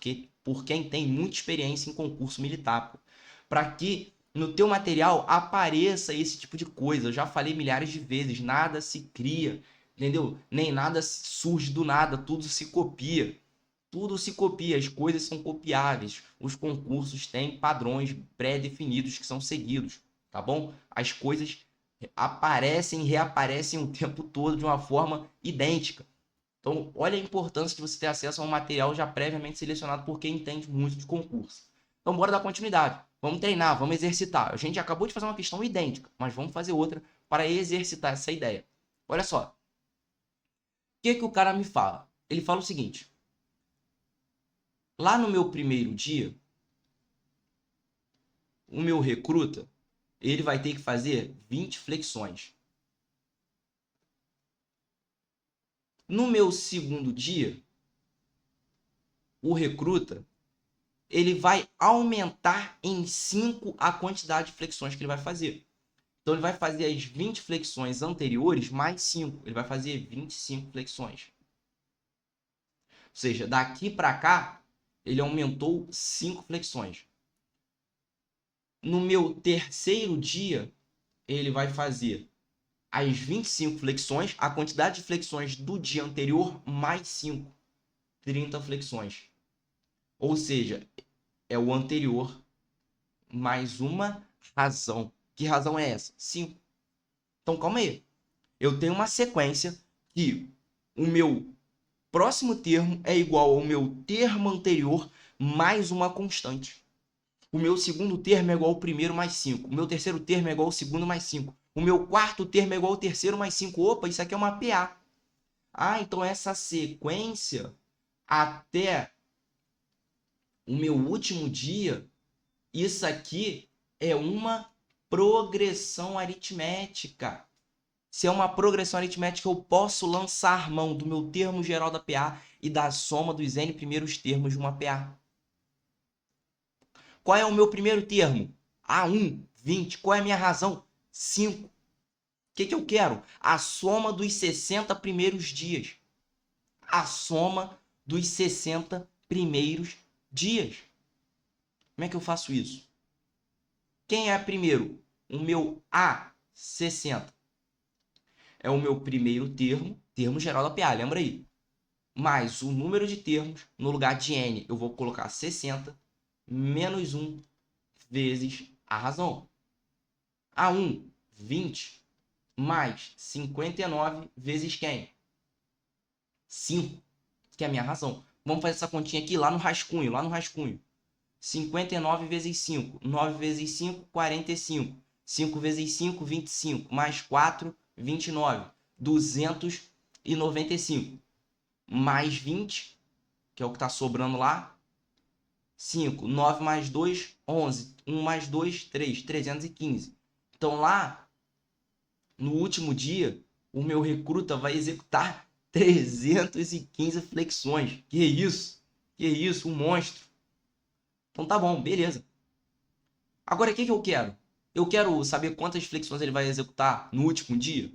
quem tem muita experiência em concurso militar, para que no teu material apareça esse tipo de coisa. Eu já falei milhares de vezes, nada se cria, entendeu? Nem nada surge do nada, tudo se copia. Tudo se copia, as coisas são copiáveis. Os concursos têm padrões pré-definidos que são seguidos, tá bom? As coisas aparecem e reaparecem o tempo todo de uma forma idêntica. Então, olha a importância de você ter acesso a um material já previamente selecionado por quem entende muito de concurso. Então, bora dar continuidade. Vamos treinar, vamos exercitar. A gente acabou de fazer uma questão idêntica, mas vamos fazer outra para exercitar essa ideia. Olha só. O que o cara me fala? Ele fala o seguinte. Lá no meu primeiro dia, o meu recruta, ele vai ter que fazer 20 flexões. No meu segundo dia, o recruta, ele vai aumentar em 5 a quantidade de flexões que ele vai fazer. Então, ele vai fazer as 20 flexões anteriores mais 5. Ele vai fazer 25 flexões. Ou seja, daqui para cá, ele aumentou 5 flexões. No meu terceiro dia, ele vai fazer as 25 flexões, a quantidade de flexões do dia anterior, mais 5. 30 flexões. Ou seja, é o anterior mais uma razão. Que razão é essa? 5. Então, calma aí. Eu tenho uma sequência que o meu próximo termo é igual ao meu termo anterior mais uma constante. O meu segundo termo é igual ao primeiro mais 5. O meu terceiro termo é igual ao segundo mais 5. O meu quarto termo é igual ao terceiro mais 5. Opa, isso aqui é uma PA. Ah, então essa sequência até o meu último dia, isso aqui é uma progressão aritmética. Se é uma progressão aritmética, eu posso lançar mão do meu termo geral da PA e da soma dos n primeiros termos de uma PA. Qual é o meu primeiro termo? A1, 20. Qual é a minha razão? 5. O que eu quero? A soma dos 60 primeiros dias. A soma dos 60 primeiros dias. Como é que eu faço isso? Quem é primeiro? O meu A60. É o meu primeiro termo, termo geral da PA, lembra aí? Mais o número de termos, no lugar de n, eu vou colocar 60, menos 1 vezes a razão. A1, 20, mais 59 vezes quem? 5, que é a minha razão. Vamos fazer essa continha aqui lá no rascunho, 59 vezes 5. 9 vezes 5, 45. 5 vezes 5, 25. Mais 4, 29. 295. Mais 20, que é o que está sobrando lá. 5. 9 mais 2, 11. 1 mais 2, 3. 315. Então lá, no último dia, o meu recruta vai executar 315 flexões. Que isso? Que isso? Um monstro. Então tá bom, beleza. Agora, o que eu quero? Eu quero saber quantas flexões ele vai executar no último dia?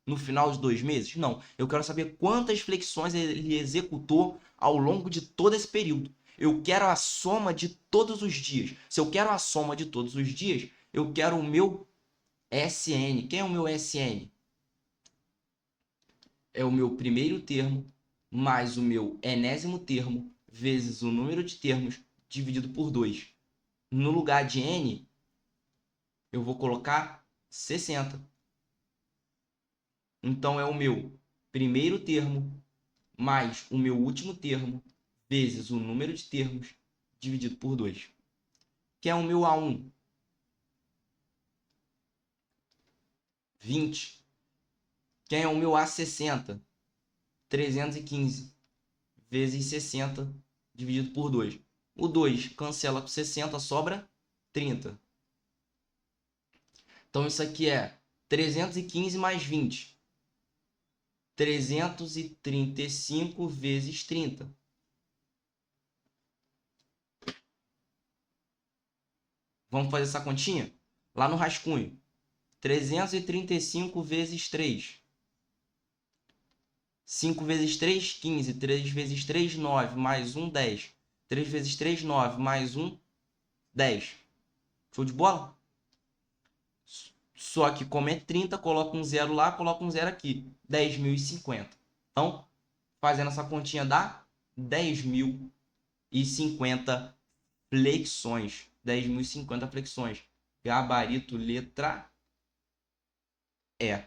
No final de 2 meses? Não. Eu quero saber quantas flexões ele executou ao longo de todo esse período. Eu quero a soma de todos os dias. Se eu quero a soma de todos os dias, eu quero o meu SN. Quem é o meu SN? É o meu primeiro termo mais o meu enésimo termo vezes o número de termos dividido por 2. No lugar de n, eu vou colocar 60. Então, é o meu primeiro termo mais o meu último termo vezes o número de termos dividido por 2. Que é o meu A1? 20. Quem é o meu A60? 315 vezes 60 dividido por 2. O 2 cancela com 60, sobra 30. Então, isso aqui é 315 mais 20. 335 vezes 30. Vamos fazer essa continha? Lá no rascunho. 335 vezes 3. 5 vezes 3, 15. 3 vezes 3, 9. Mais 1, 10. 3 vezes 3, 9. Mais 1, 10. Show de bola? Só que como é 30, coloca um zero lá, coloca um zero aqui. 10.050. Então, fazendo essa continha dá 10.050 flexões. 10.050 flexões. Gabarito letra E.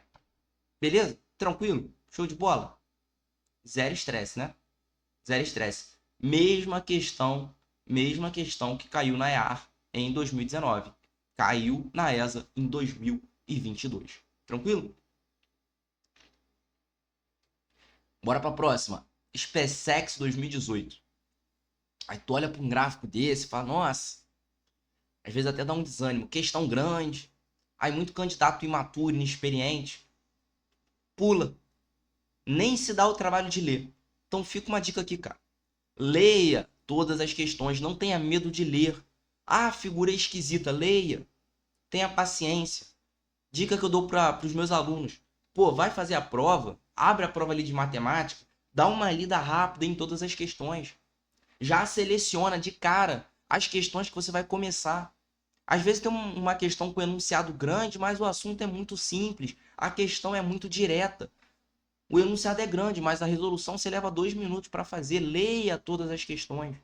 Beleza? Tranquilo? Show de bola? Zero estresse, né? Zero estresse. Mesma questão que caiu na EAR em 2019. Caiu na ESA em 2022. Tranquilo? Bora para a próxima. SpaceX 2018. Aí tu olha para um gráfico desse e fala, nossa, às vezes até dá um desânimo. Questão grande. Aí muito candidato imaturo, inexperiente, pula. Nem se dá o trabalho de ler. Então fica uma dica aqui, cara. Leia todas as questões, não tenha medo de ler. Ah, a figura é esquisita, leia. Tenha paciência. Dica que eu dou para os meus alunos. Pô, vai fazer a prova, abre a prova ali de matemática, dá uma lida rápida em todas as questões. Já seleciona de cara as questões que você vai começar. Às vezes tem uma questão com enunciado grande, mas o assunto é muito simples. A questão é muito direta. O enunciado é grande, mas a resolução você leva 2 minutos para fazer. Leia todas as questões.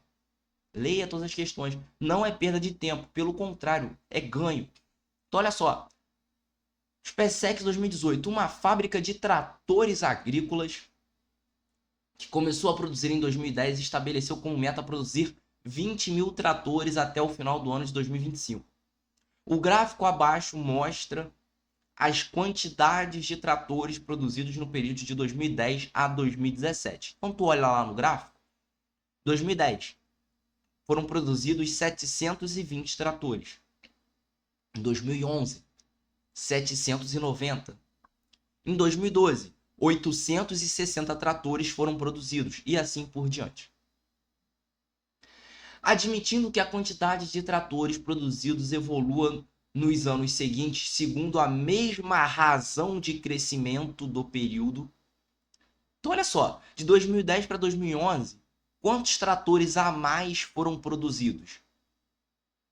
Leia todas as questões. Não é perda de tempo, pelo contrário, é ganho. Então, olha só. SpaceX 2018, uma fábrica de tratores agrícolas que começou a produzir em 2010 e estabeleceu como meta produzir 20 mil tratores até o final do ano de 2025. O gráfico abaixo mostra as quantidades de tratores produzidos no período de 2010 a 2017. Então, tu olha lá no gráfico, 2010 foram produzidos 720 tratores. Em 2011, 790. Em 2012, 860 tratores foram produzidos e assim por diante. Admitindo que a quantidade de tratores produzidos evolua nos anos seguintes segundo a mesma razão de crescimento do período. Então, olha só, de 2010 para 2011, quantos tratores a mais foram produzidos?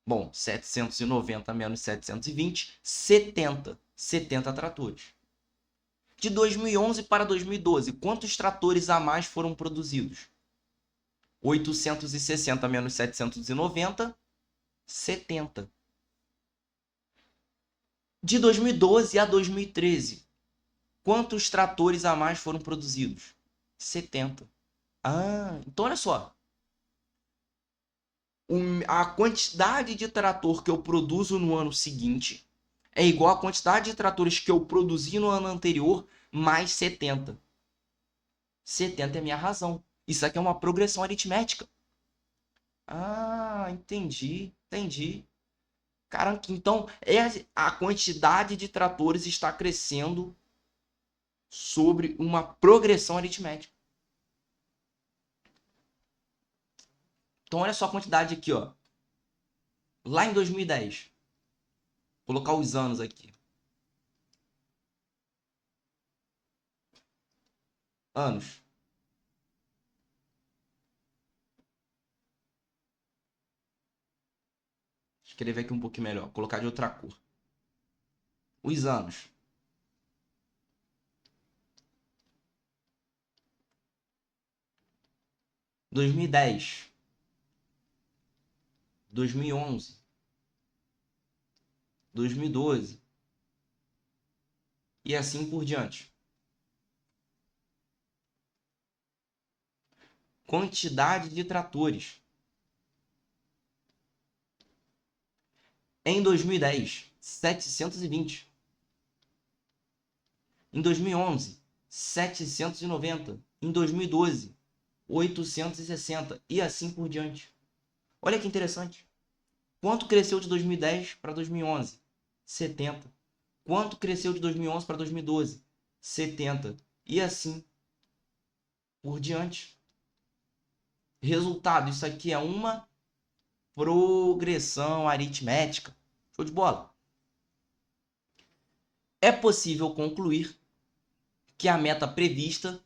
Bom, 790 menos 720, 70. 70 tratores. De 2011 para 2012, quantos tratores a mais foram produzidos? 860 menos 790, 70. De 2012 a 2013, quantos tratores a mais foram produzidos? 70. Ah, então olha só. A quantidade de trator que eu produzo no ano seguinte é igual à quantidade de tratores que eu produzi no ano anterior mais 70. 70 é a minha razão. Isso aqui é uma progressão aritmética. Ah, entendi. Caramba, então a quantidade de tratores está crescendo sobre uma progressão aritmética. Então olha só a quantidade aqui, ó. Lá em 2010, vou colocar os anos aqui. Anos. Escrever aqui um pouquinho melhor, colocar de outra cor. Os anos. Dois mil e 2011, 2012 e assim por diante. Quantidade de tratores. Em 2010, 720. Em 2011, 790. Em 2012, 860 e assim por diante. Olha que interessante. Quanto cresceu de 2010 para 2011? 70. Quanto cresceu de 2011 para 2012? 70. E assim por diante. Resultado, isso aqui é uma progressão aritmética. Show de bola. É possível concluir que a meta prevista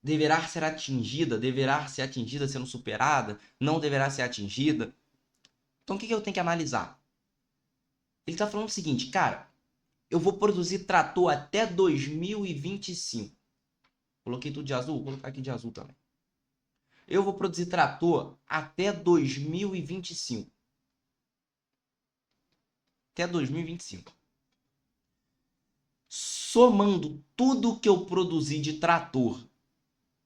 deverá ser atingida, sendo superada, não deverá ser atingida. Então, o que eu tenho que analisar? Ele está falando o seguinte, cara, eu vou produzir trator até 2025. Coloquei tudo de azul, vou colocar aqui de azul também. Eu vou produzir trator até 2025. Até 2025. Somando tudo que eu produzi de trator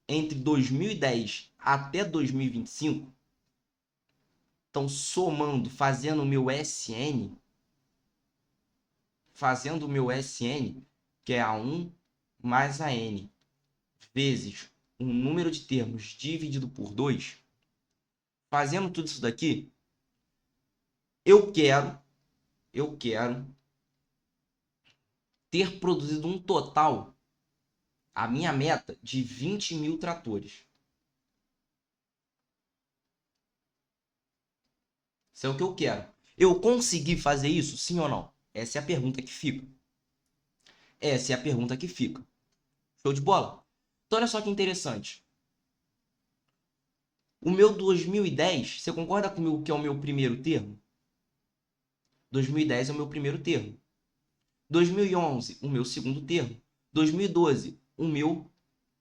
entre 2010 até 2025, então somando, fazendo o meu SN, que é A1 mais a N, vezes o número de termos dividido por 2, fazendo tudo isso daqui, eu quero ter produzido um total, a minha meta, de 20 mil tratores. Isso é o que eu quero. Eu consegui fazer isso, sim ou não? Essa é a pergunta que fica. Essa é a pergunta que fica. Show de bola? Então, olha só que interessante. O meu 2010, você concorda comigo que é o meu primeiro termo? 2010 é o meu primeiro termo. 2011, o meu segundo termo. 2012, o meu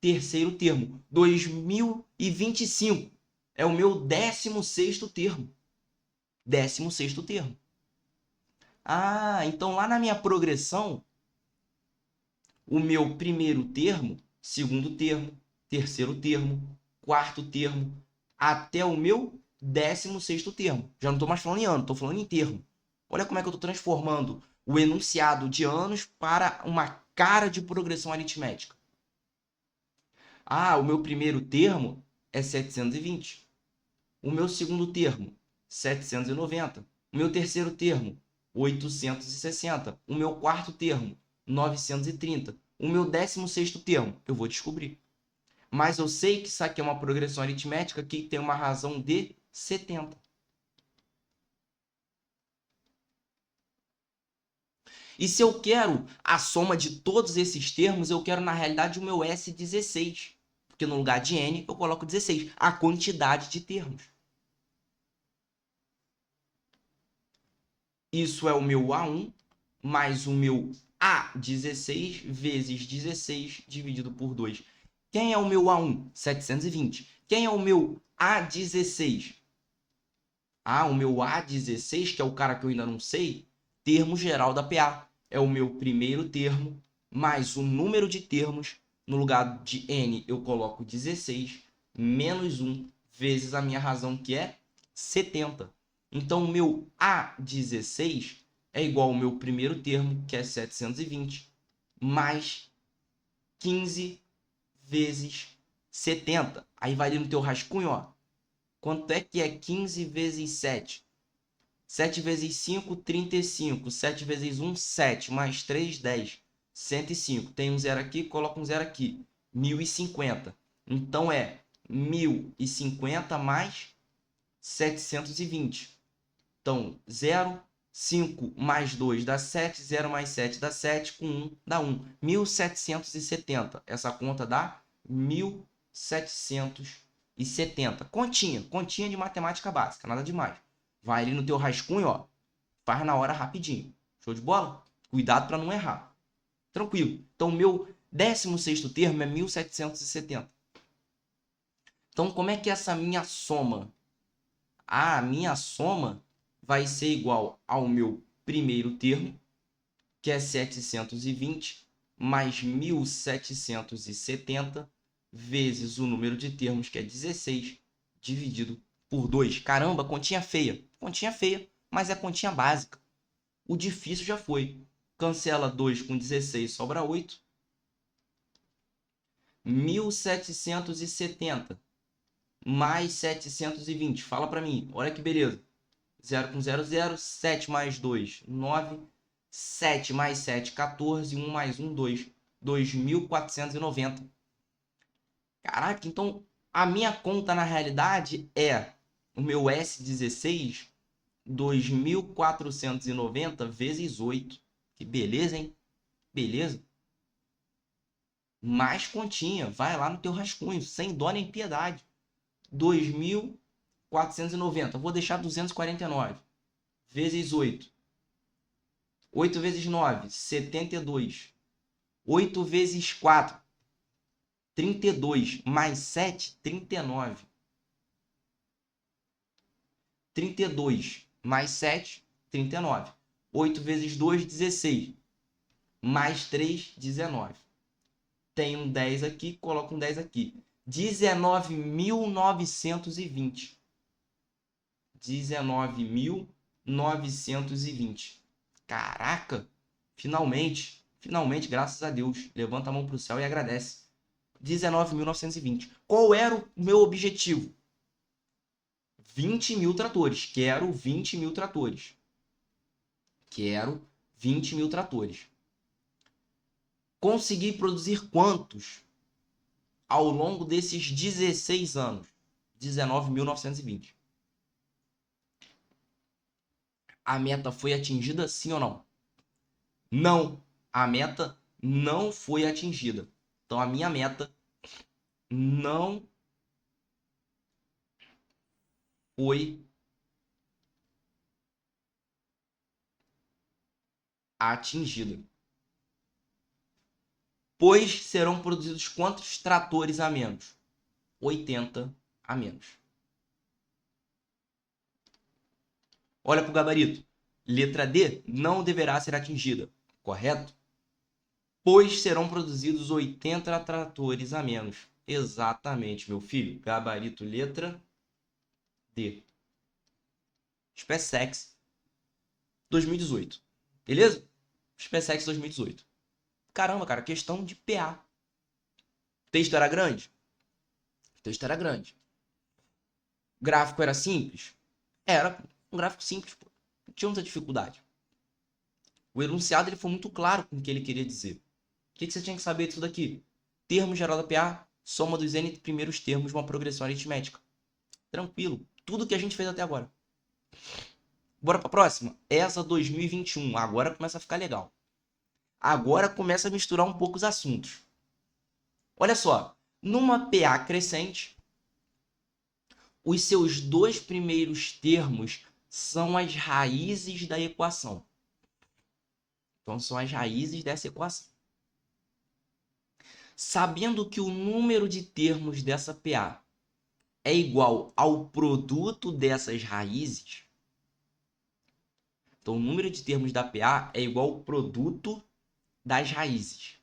terceiro termo. 2025 é o meu 16º termo. 16º termo. Ah, então lá na minha progressão, o meu primeiro termo, segundo termo, terceiro termo, quarto termo, até o meu 16º termo. Já não estou mais falando em ano, estou falando em termo. Olha como é que eu estou transformando o enunciado de anos para uma cara de progressão aritmética. Ah, o meu primeiro termo é 720. O meu segundo termo, 790. O meu terceiro termo, 860. O meu quarto termo, 930. O meu 16º termo, eu vou descobrir. Mas eu sei que isso aqui é uma progressão aritmética que tem uma razão de 70. E se eu quero a soma de todos esses termos, eu quero na realidade o meu S16. Porque no lugar de N eu coloco 16, a quantidade de termos. Isso é o meu A1 mais o meu A16 vezes 16 dividido por 2. Quem é o meu A1? 720. Quem é o meu A16? Ah, o meu A16, que é o cara que eu ainda não sei, termo geral da PA. É o meu primeiro termo mais o número de termos. No lugar de N eu coloco 16 menos 1 vezes a minha razão, que é 70. Então, o meu A16 é igual ao meu primeiro termo, que é 720, mais 15 vezes 70. Aí vai ali no teu rascunho, ó. Quanto é que é 15 vezes 7? 7 vezes 5, 35. 7 vezes 1, 7. Mais 3, 10. 105. Tem um zero aqui, coloca um zero aqui. 1050. Então, é 1050 mais 720. Então, 0, 5 mais 2 dá 7, 0 mais 7 dá 7, com 1 dá 1. 1770. Essa conta dá 1770. Continha de matemática básica, nada demais. Vai ali no teu rascunho, ó, faz na hora rapidinho. Show de bola? Cuidado para não errar. Tranquilo. Então, o meu 16º termo é 1770. Então, como é que é essa minha soma? A minha soma vai ser igual ao meu primeiro termo, que é 720, mais 1770, vezes o número de termos, que é 16, dividido por 2. Caramba, continha feia. Continha feia, mas é continha básica. O difícil já foi. Cancela 2 com 16, sobra 8. 1770 mais 720. Fala para mim. Olha que beleza. 0 com 0, 0. 7 mais 2, 9. 7 mais 7, 14. 1 mais 1, 2. 2.490. Caraca, então a minha conta na realidade é o meu S16, 2.490 vezes 8. Que beleza, hein? Beleza? Mais continha. Vai lá no teu rascunho, sem dó nem piedade. 2.490. Vou deixar 249 vezes 8. 8 vezes 9, 72. 8 vezes 4, 32. Mais 7, 39. 32 mais 7, 39. 8 vezes 2, 16. Mais 3, 19. Tem um 10 aqui, coloco um 10 aqui. 19.920. 19.920. Caraca! Finalmente, finalmente, graças a Deus. Levanta a mão para o céu e agradece. 19.920. Qual era o meu objetivo? 20 mil tratores. Quero 20 mil tratores. Quero 20 mil tratores. Consegui produzir quantos ao longo desses 16 anos? 19.920. A meta foi atingida, sim ou não? Não. A meta não foi atingida. Então, a minha meta não foi atingida. Pois serão produzidos quantos tratores a menos? 80 a menos. Olha para o gabarito. Letra D não deverá ser atingida, correto? Pois serão produzidos 80 tratores a menos. Exatamente, meu filho. Gabarito letra D. SpaceX 2018. Beleza? SpaceX 2018. Caramba, cara, questão de PA. O texto era grande? O texto era grande. O gráfico era simples? Era um gráfico simples, pô. Não tinha muita dificuldade. O enunciado ele foi muito claro com o que ele queria dizer. O que você tinha que saber disso daqui? Termo geral da PA, soma dos n primeiros termos de uma progressão aritmética. Tranquilo. Tudo que a gente fez até agora. Bora para a próxima? ESA 2021. Agora começa a ficar legal. Agora começa a misturar um pouco os assuntos. Olha só. Numa PA crescente, os seus dois primeiros termos são as raízes da equação. Então, são as raízes dessa equação. Sabendo que o número de termos dessa PA é igual ao produto dessas raízes, então o número de termos da PA é igual ao produto das raízes.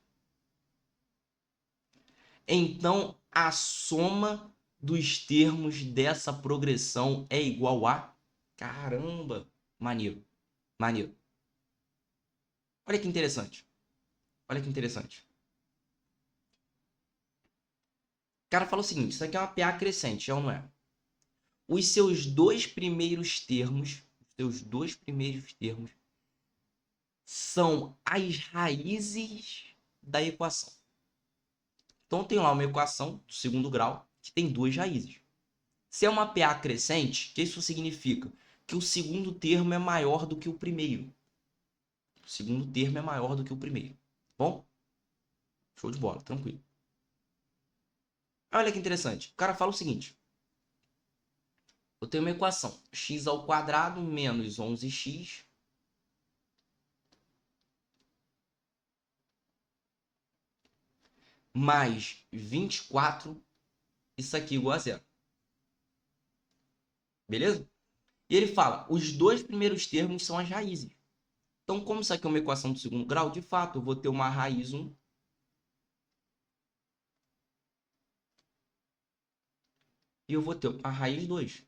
Então, a soma dos termos dessa progressão é igual a... Caramba! Maneiro. Maneiro. Olha que interessante. Olha que interessante. O cara fala o seguinte, isso aqui é uma PA crescente, é ou não é? Os seus dois primeiros termos são as raízes da equação. Então, tem lá uma equação do segundo grau que tem duas raízes. Se é uma PA crescente, o que isso significa? Que o segundo termo é maior do que o primeiro. O segundo termo é maior do que o primeiro. Bom? Show de bola, tranquilo. Olha que interessante. O cara fala o seguinte. Eu tenho uma equação. X ao quadrado menos 11x mais 24, isso aqui igual a zero. Beleza? E ele fala, os dois primeiros termos são as raízes. Então, como isso aqui é uma equação do segundo grau, de fato, eu vou ter uma raiz 1 e eu vou ter a raiz 2.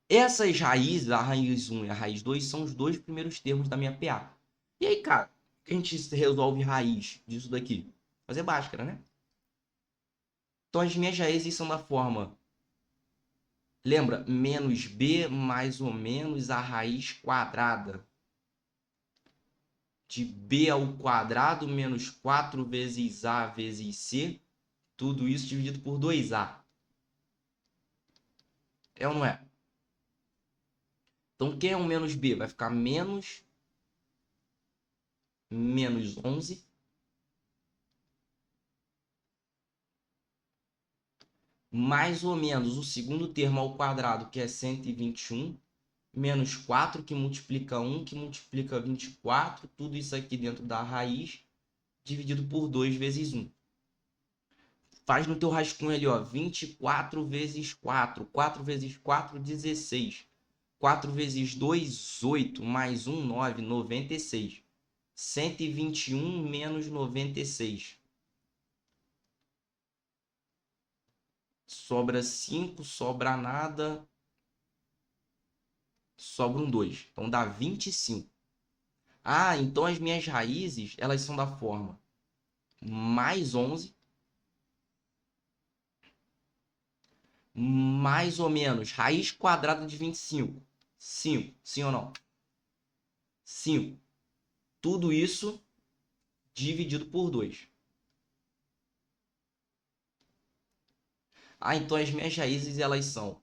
Essas raízes, a raiz 1 e a raiz 2, são os dois primeiros termos da minha PA. E aí, cara, a gente resolve raiz disso daqui? Fazer Bhaskara, né? Então, as minhas raízes são da forma... Lembra? Menos b mais ou menos a raiz quadrada de b ao quadrado menos 4 vezes a vezes c. Tudo isso dividido por 2a. É ou não é? Então, quem é um menos b? Vai ficar menos 11 mais ou menos o segundo termo ao quadrado, que é 121, menos 4, que multiplica 1, que multiplica 24, tudo isso aqui dentro da raiz, dividido por 2 vezes 1. Faz no teu rascunho ali, ó, 24 vezes 4. 4 vezes 4, 16. 4 vezes 2, 8. Mais 1, 9. 96. 121 menos 96. Sobra 5, sobra nada. Sobra um 2. Então dá 25. Ah, então as minhas raízes, elas são da forma mais 11, mais ou menos raiz quadrada de 25. 5, sim ou não? 5. Tudo isso dividido por 2. Então as minhas raízes, elas são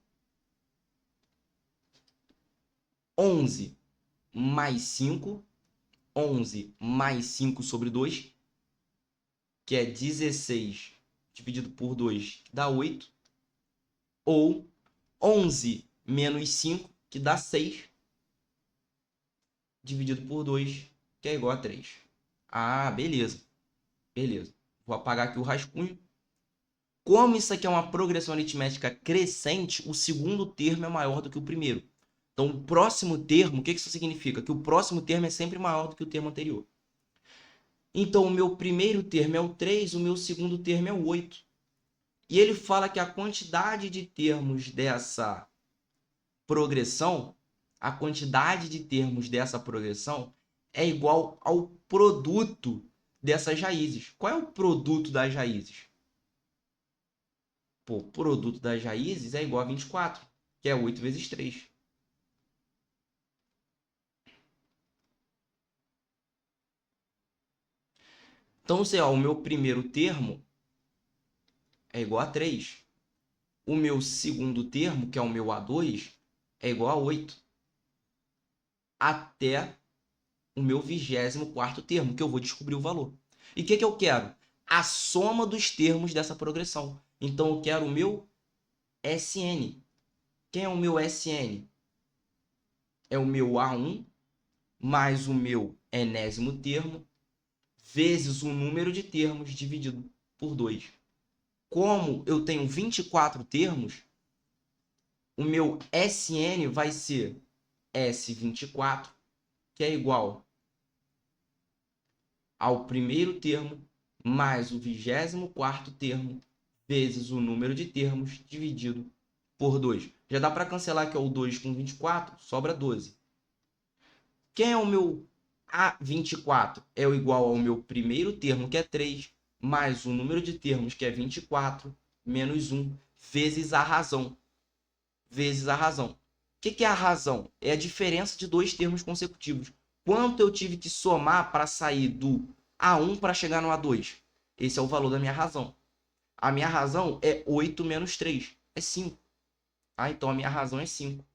11 mais 5. 11 mais 5 sobre 2, que é 16 dividido por 2, que dá 8. Ou 11 menos 5, que dá 6, dividido por 2, que é igual a 3. Beleza. Beleza. Vou apagar aqui o rascunho. Como isso aqui é uma progressão aritmética crescente, o segundo termo é maior do que o primeiro. Então, o próximo termo, o que isso significa? Que o próximo termo é sempre maior do que o termo anterior. Então, o meu primeiro termo é o 3, o meu segundo termo é o 8. E ele fala que a quantidade de termos dessa progressão, é igual ao produto dessas raízes. Qual é o produto das raízes? O produto das raízes é igual a 24, que é 8 vezes 3. Então, o meu primeiro termo é igual a 3. O meu segundo termo, que é o meu A2, é igual a 8. Até o meu 24º termo, que eu vou descobrir o valor. E o que eu quero? A soma dos termos dessa progressão. Então, eu quero o meu SN. Quem é o meu SN? É o meu A1 mais o meu enésimo termo vezes o número de termos dividido por 2. Como eu tenho 24 termos, o meu SN vai ser S24, que é igual ao primeiro termo mais o 24º termo vezes o número de termos dividido por 2. Já dá para cancelar que é o 2 com 24, sobra 12. Quem é o meu A24? É o igual ao meu primeiro termo, que é 3, mais o número de termos, que é 24, menos 1, vezes a razão. Vezes a razão. O que é a razão? É a diferença de dois termos consecutivos. Quanto eu tive que somar para sair do A1 para chegar no A2? Esse é o valor da minha razão. A minha razão é 8 menos 3. É 5. Então a minha razão é 5.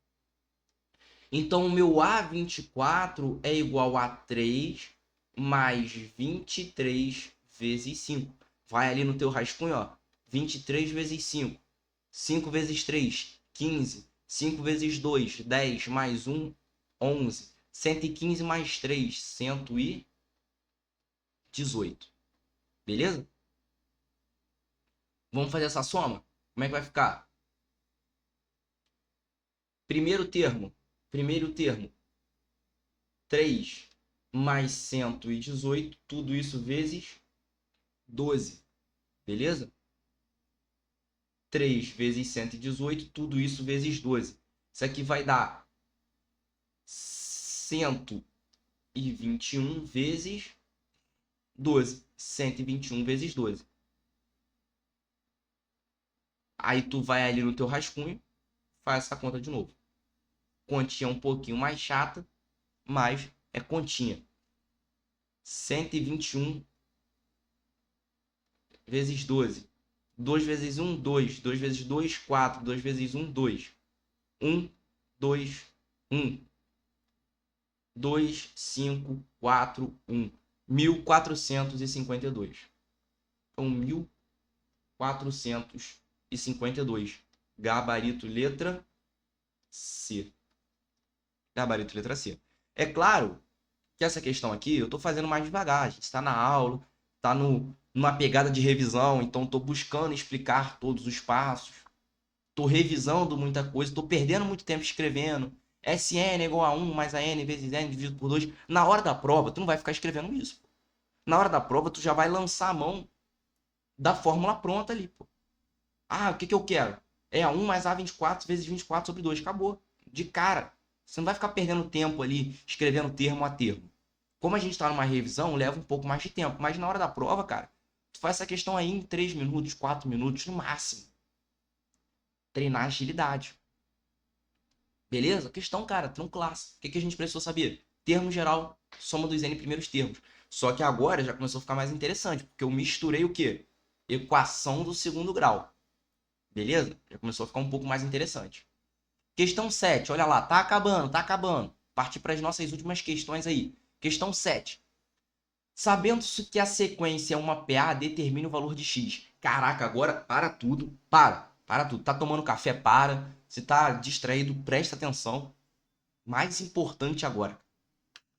Então o meu A24 é igual a 3 mais 23 vezes 5. Vai ali no teu rascunho, ó. 23 vezes 5. 5 vezes 3, 15. 5 vezes 2, 10. Mais 1, 11. 115 mais 3, 118. Beleza? Vamos fazer essa soma? Como é que vai ficar? Primeiro termo. 3 mais 118. Tudo isso vezes 12. Beleza? 3 vezes 118, tudo isso vezes 12. Isso aqui vai dar 121 vezes 12. 121 vezes 12. Aí tu vai ali no teu rascunho, faz essa conta de novo. Continha um pouquinho mais chata, mas é continha. 121 vezes 12. 2 vezes 1, 2. 2 vezes 2, 4. 2 vezes 1, 2. 1, 2, 1. 2, 5, 4, 1. 1452. Então, 1452. Gabarito letra C. Gabarito letra C. É claro que essa questão aqui eu estou fazendo mais devagar. A gente está na aula, está numa pegada de revisão, então estou buscando explicar todos os passos. Estou revisando muita coisa, estou perdendo muito tempo escrevendo. SN é igual a 1 mais a N vezes N dividido por 2. Na hora da prova, tu não vai ficar escrevendo isso. Na hora da prova, tu já vai lançar a mão da fórmula pronta ali. Pô. O que eu quero? É a 1 mais A24 vezes 24 sobre 2. Acabou. De cara. Você não vai ficar perdendo tempo ali escrevendo termo a termo. Como a gente está numa revisão, leva um pouco mais de tempo. Mas na hora da prova, cara, tu faz essa questão aí em 3 minutos, 4 minutos no máximo. Treinar agilidade. Beleza? Questão, cara, tranquilaço. O que a gente precisou saber? termo geral, soma dos n primeiros termos. Só que agora já começou a ficar mais interessante, porque eu misturei o quê? Equação do segundo grau. Beleza? Já começou a ficar um pouco mais interessante. Questão 7, olha lá, tá acabando, tá acabando. Partir para as nossas últimas questões aí. Questão 7. Sabendo-se que a sequência é uma PA, determine o valor de x. Caraca, agora para tudo. Para tudo. Tá tomando café? Para. Se tá distraído, presta atenção. Mais importante agora.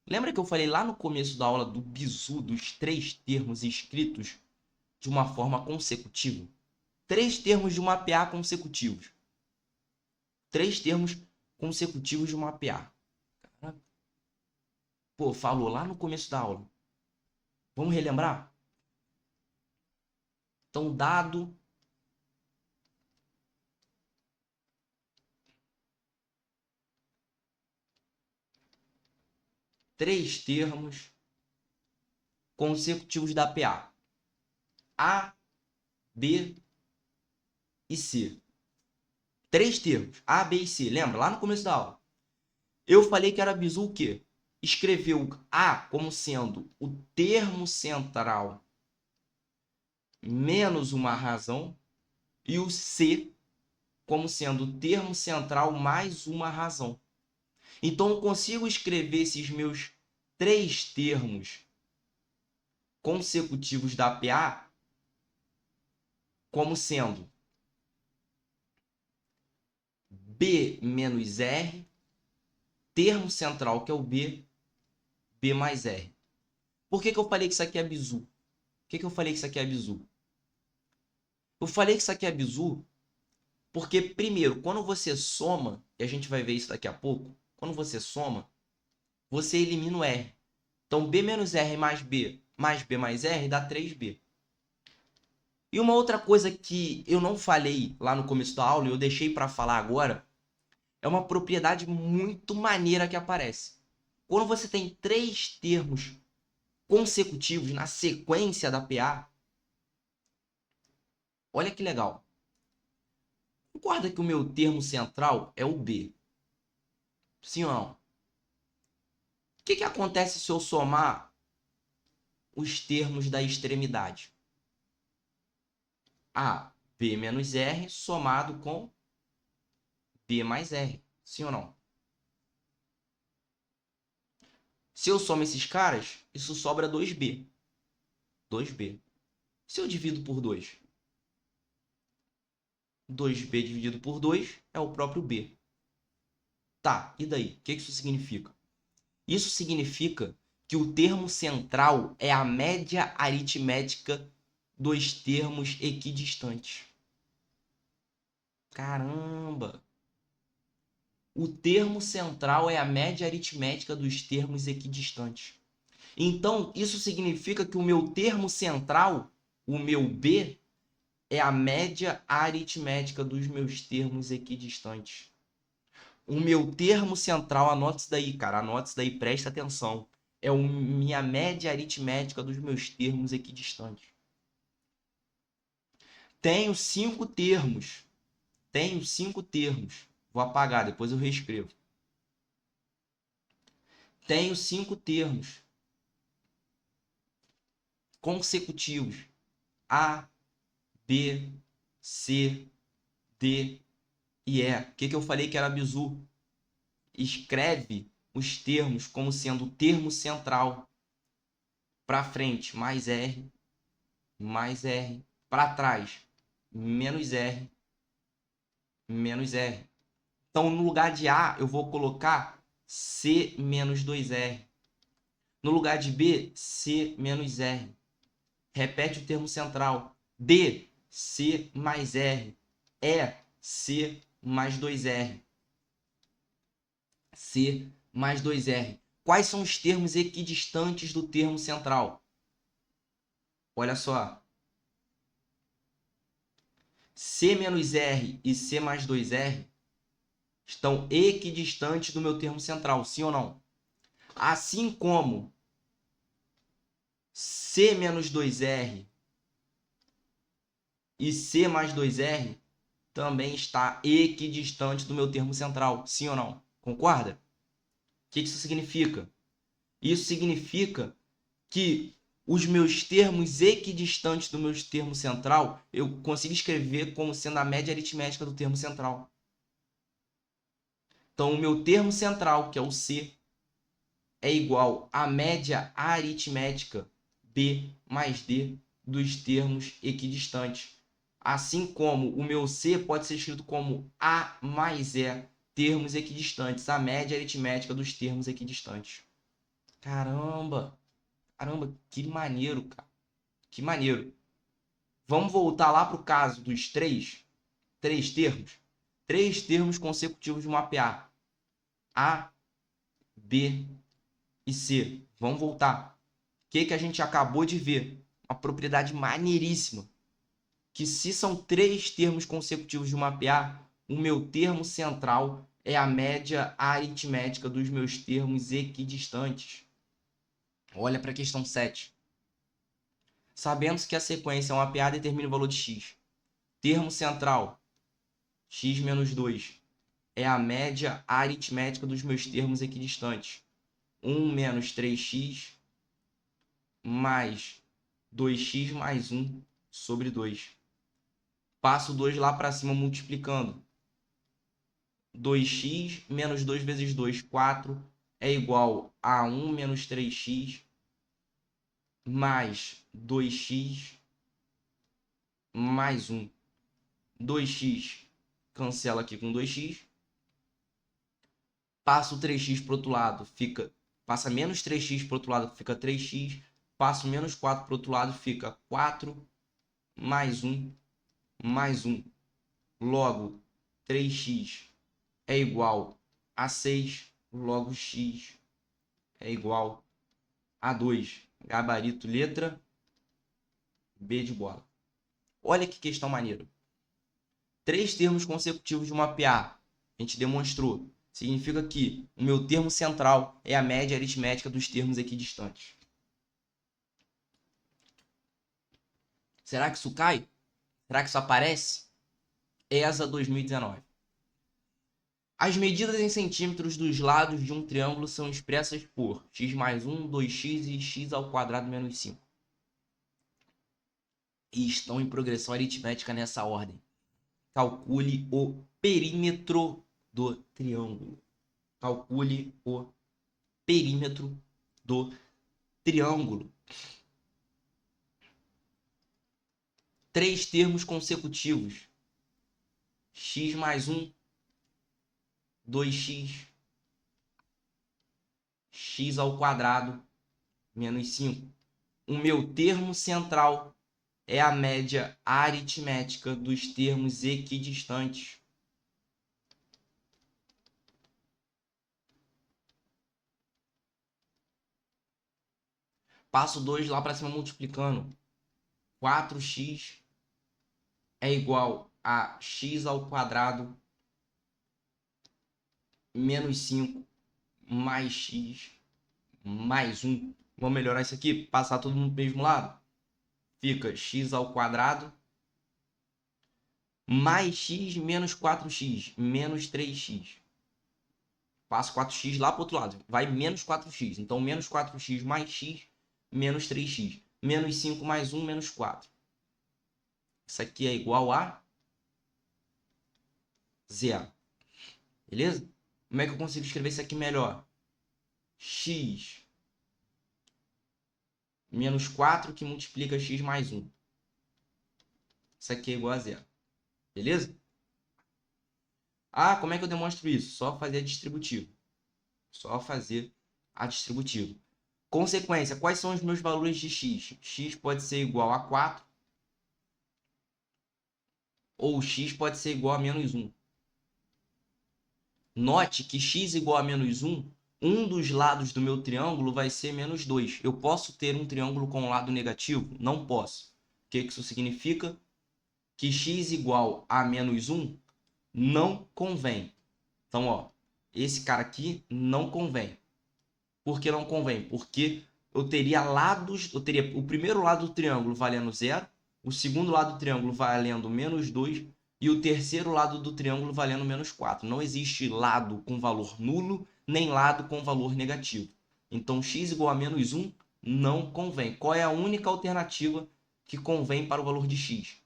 Lembra que eu falei lá no começo da aula do bizu, dos 3 termos escritos de uma forma consecutiva? 3 termos de uma PA consecutivos. 3 termos consecutivos de uma PA. Pô, falou lá no começo da aula. Vamos relembrar? Então, dado três termos consecutivos da PA. A, B e C. 3 termos. A, B e C. Lembra? Lá no começo da aula. Eu falei que era bizu o quê? Escreveu A como sendo o termo central menos uma razão e o C como sendo o termo central mais uma razão. Então, eu consigo escrever esses meus 3 termos consecutivos da PA como sendo B menos R, termo central que é o B, B mais R. Por que eu falei que isso aqui é bizu? Por que eu falei que isso aqui é bizu? Eu falei que isso aqui é bizu porque, primeiro, quando você soma, e a gente vai ver isso daqui a pouco, quando você soma, você elimina o R. Então, B menos R mais B mais R dá 3B. E uma outra coisa que eu não falei lá no começo da aula e eu deixei para falar agora, é uma propriedade muito maneira que aparece. Quando você tem 3 termos consecutivos na sequência da PA, olha que legal. Concorda que o meu termo central é o B? Sim ou não? O que acontece se eu somar os termos da extremidade? A, B menos R somado com B mais R. Sim ou não? Se eu somo esses caras, isso sobra 2B. 2B. Se eu divido por 2, 2B dividido por 2 é o próprio B. Tá, e daí? O que isso significa? Isso significa que o termo central é a média aritmética dos termos equidistantes. Caramba! O termo central é a média aritmética dos termos equidistantes. Então, isso significa que o meu termo central, o meu B, é a média aritmética dos meus termos equidistantes. O meu termo central, anota isso daí, cara, anota isso daí, presta atenção. É a minha média aritmética dos meus termos equidistantes. Tenho 5 termos. Tenho 5 termos. Vou apagar, depois eu reescrevo. Tenho 5 termos consecutivos. A, B, C, D e E. O que eu falei que era bizu? Escreve os termos como sendo o termo central. Para frente, mais R. Para trás, menos R. Então, no lugar de A, eu vou colocar C menos 2R. No lugar de B, C menos R. Repete o termo central. D, C mais R. E, C mais 2R. C mais 2R. Quais são os termos equidistantes do termo central? Olha só. C menos R e C mais 2R estão equidistantes do meu termo central, sim ou não? Assim como C menos 2R e C mais 2R também está equidistante do meu termo central, sim ou não? Concorda? O que isso significa? Isso significa que os meus termos equidistantes do meu termo central, eu consigo escrever como sendo a média aritmética do termo central. Então, o meu termo central, que é o C, é igual à média aritmética B mais D dos termos equidistantes. Assim como o meu C pode ser escrito como A mais E, termos equidistantes, a média aritmética dos termos equidistantes. Caramba! Caramba, que maneiro, cara. Que maneiro. Vamos voltar lá para o caso dos três termos. Três termos consecutivos de uma PA. A, B e C. Vamos voltar. O que a gente acabou de ver? Uma propriedade maneiríssima. Que se são três termos consecutivos de uma PA, o meu termo central é a média aritmética dos meus termos equidistantes. Olha para a questão 7. Sabemos que a sequência é uma PA determina o valor de x. Termo central, x menos 2, é a média aritmética dos meus termos equidistantes. 1 menos 3x mais 2x mais 1 sobre 2. Passo 2 lá para cima multiplicando. 2x menos 2 vezes 2, 4, é igual a 1 menos 3x mais 2x mais 1. 2x cancela aqui com 2x. Passo 3x para o outro lado, passa menos 3x para o outro lado, fica 3x. Passo menos 4 para o outro lado, fica 4 mais 1 mais 1. Logo, 3x é igual a 6. Logo, x é igual a 2. Gabarito, letra B de bola. Olha que questão maneira. Três termos consecutivos de uma PA. A gente demonstrou. Significa que o meu termo central é a média aritmética dos termos equidistantes. Será que isso cai? Será que isso aparece? ESA 2019. As medidas em centímetros dos lados de um triângulo são expressas por x mais 1, 2x e x ao quadrado menos 5. E estão em progressão aritmética nessa ordem. Calcule o perímetro do triângulo. Calcule o perímetro do triângulo. Três termos consecutivos. X mais 1, 2x, x ao quadrado, menos 5. O meu termo central é a média aritmética dos termos equidistantes. Passo 2 lá para cima multiplicando. 4x é igual a x ao quadrado menos 5 mais x mais 1. Vamos melhorar isso aqui? Passar tudo no mesmo lado? Fica x ao quadrado mais x menos 4x menos 3x. Passo 4x lá para o outro lado. Vai menos 4x. Então, menos 4x mais x menos 3x. Menos 5 mais 1 menos 4. Isso aqui é igual a 0. Beleza? Como é que eu consigo escrever isso aqui melhor? X menos 4 que multiplica x mais 1. Isso aqui é igual a 0. Beleza? Ah, como é que eu demonstro isso? Só fazer a distributiva. Só fazer a distributiva. Consequência, quais são os meus valores de x? X pode ser igual a 4. Ou x pode ser igual a menos 1. Note que x igual a menos 1, um dos lados do meu triângulo vai ser menos 2. Eu posso ter um triângulo com lado negativo? Não posso. O que isso significa? Que x igual a menos 1 não convém. Então, ó, esse cara aqui não convém. Por que não convém? Porque eu teria o primeiro lado do triângulo valendo 0, o segundo lado do triângulo valendo menos 2 e o terceiro lado do triângulo valendo menos 4. Não existe lado com valor nulo, nem lado com valor negativo. Então, x igual a menos 1 não convém. Qual é a única alternativa que convém para o valor de x?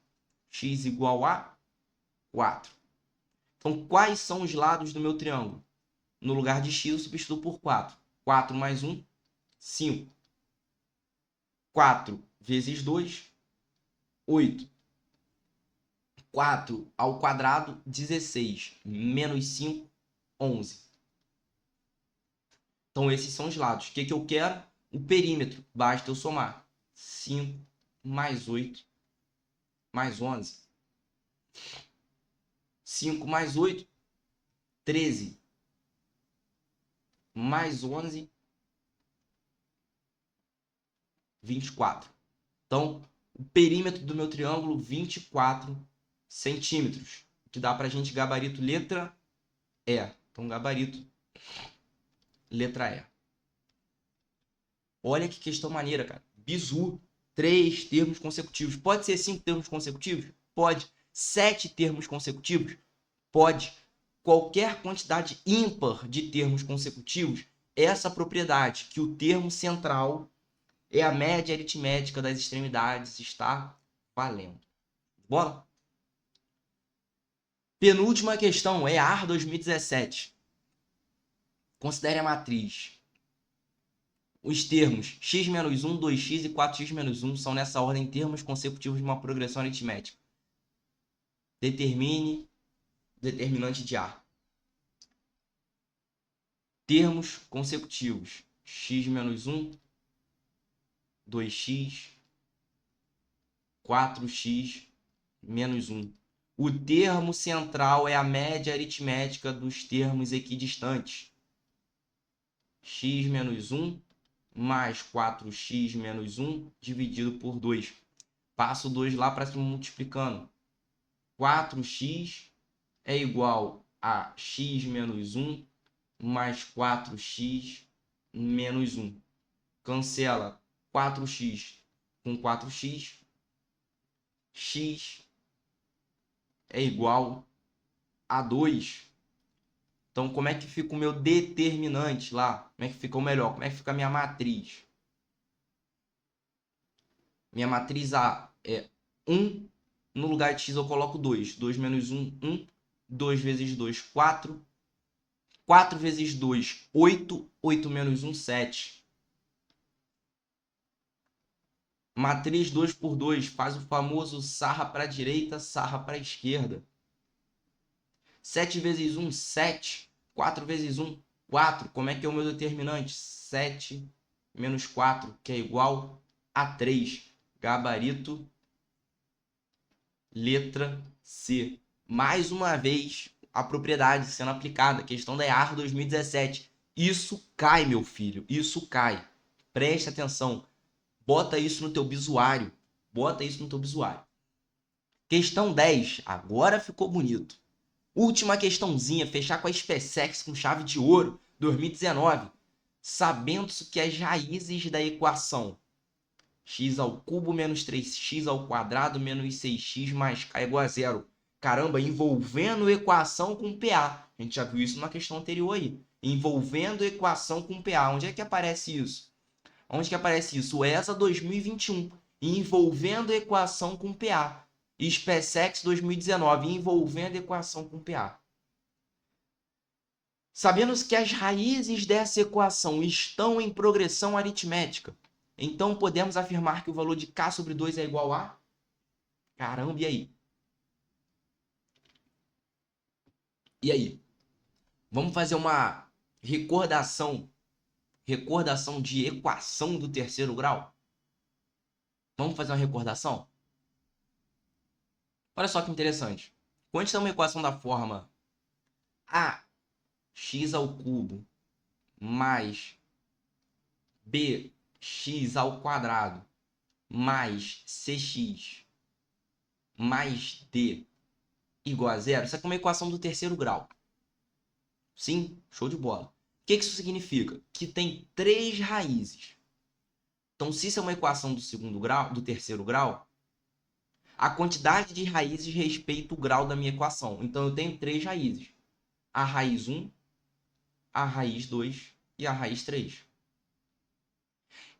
X igual a 4. Então, quais são os lados do meu triângulo? No lugar de x, eu substituo por 4. 4 mais 1, 5. 4 vezes 2, 8. 4 ao quadrado, 16. Menos 5, 11. Então, esses são os lados. O que eu quero? O perímetro. Basta eu somar. 5 mais 8 mais 11. 5 mais 8, 13. Mais 11, 24. Então, o perímetro do meu triângulo, 24 centímetros. Que dá para a gente gabarito letra E. Então, gabarito letra E. Olha que questão maneira, cara. Bizu. 3 termos consecutivos. Pode ser 5 termos consecutivos? Pode. 7 termos consecutivos? Pode. Qualquer quantidade ímpar de termos consecutivos, essa propriedade que o termo central é a média aritmética das extremidades está valendo. Bora? Penúltima questão, EAR 2017. Considere a matriz. Os termos x-1, 2x e 4x-1 são nessa ordem termos consecutivos de uma progressão aritmética. Determine determinante de A. Termos consecutivos. x-1, 2x, 4x-1. O termo central é a média aritmética dos termos equidistantes. x-1 mais 4x-1 dividido por 2. Passo 2 lá para cima multiplicando. 4x é igual a x-1 mais 4x menos 1. Cancela 4x com 4x. X é igual a 2. Então, como é que fica o meu determinante lá? Como é que fica o melhor? Como é que fica a minha matriz? Minha matriz A é 1. No lugar de x eu coloco 2. 2 menos 1, 1. 2 vezes 2, 4. 4 vezes 2, 8. 8 menos 1, 7. Matriz 2 por 2 faz o famoso sarra para a direita, sarra para a esquerda. 7 vezes 1, 7. 4 vezes 1, 4. Como é que é o meu determinante? 7 menos 4, que é igual a 3. Gabarito, letra C. Mais uma vez, a propriedade sendo aplicada. Questão da EAR 2017. Isso cai, meu filho. Isso cai. Preste atenção. Bota isso no teu bisuário. Bota isso no teu bisuário. Questão 10. Agora ficou bonito. Última questãozinha. Fechar com a SpaceX com chave de ouro. 2019. Sabendo-se que as raízes da equação x ao cubo menos 3x ao quadrado menos 6x mais k igual a 0. Caramba, envolvendo equação com PA. A gente já viu isso na questão anterior aí. Envolvendo equação com PA. Onde é que aparece isso? Onde que aparece isso? O ESA 2021. Envolvendo equação com PA. SpaceX 2019. Envolvendo equação com PA. Sabendo que as raízes dessa equação estão em progressão aritmética, então podemos afirmar que o valor de k sobre 2 é igual a... Caramba, e aí? E aí? Vamos fazer uma recordação de equação do terceiro grau? Vamos fazer uma recordação? Olha só que interessante. Quando a gente tem uma equação da forma ax ao cubo mais bx ao quadrado mais cx mais d igual a 0, isso aqui é uma equação do terceiro grau. Sim? Show de bola. O que isso significa? Que tem 3 raízes. Então, se isso é uma equação do segundo grau, do terceiro grau, a quantidade de raízes respeita o grau da minha equação. Então, eu tenho 3 raízes. A raiz 1, a raiz 2 e a raiz 3.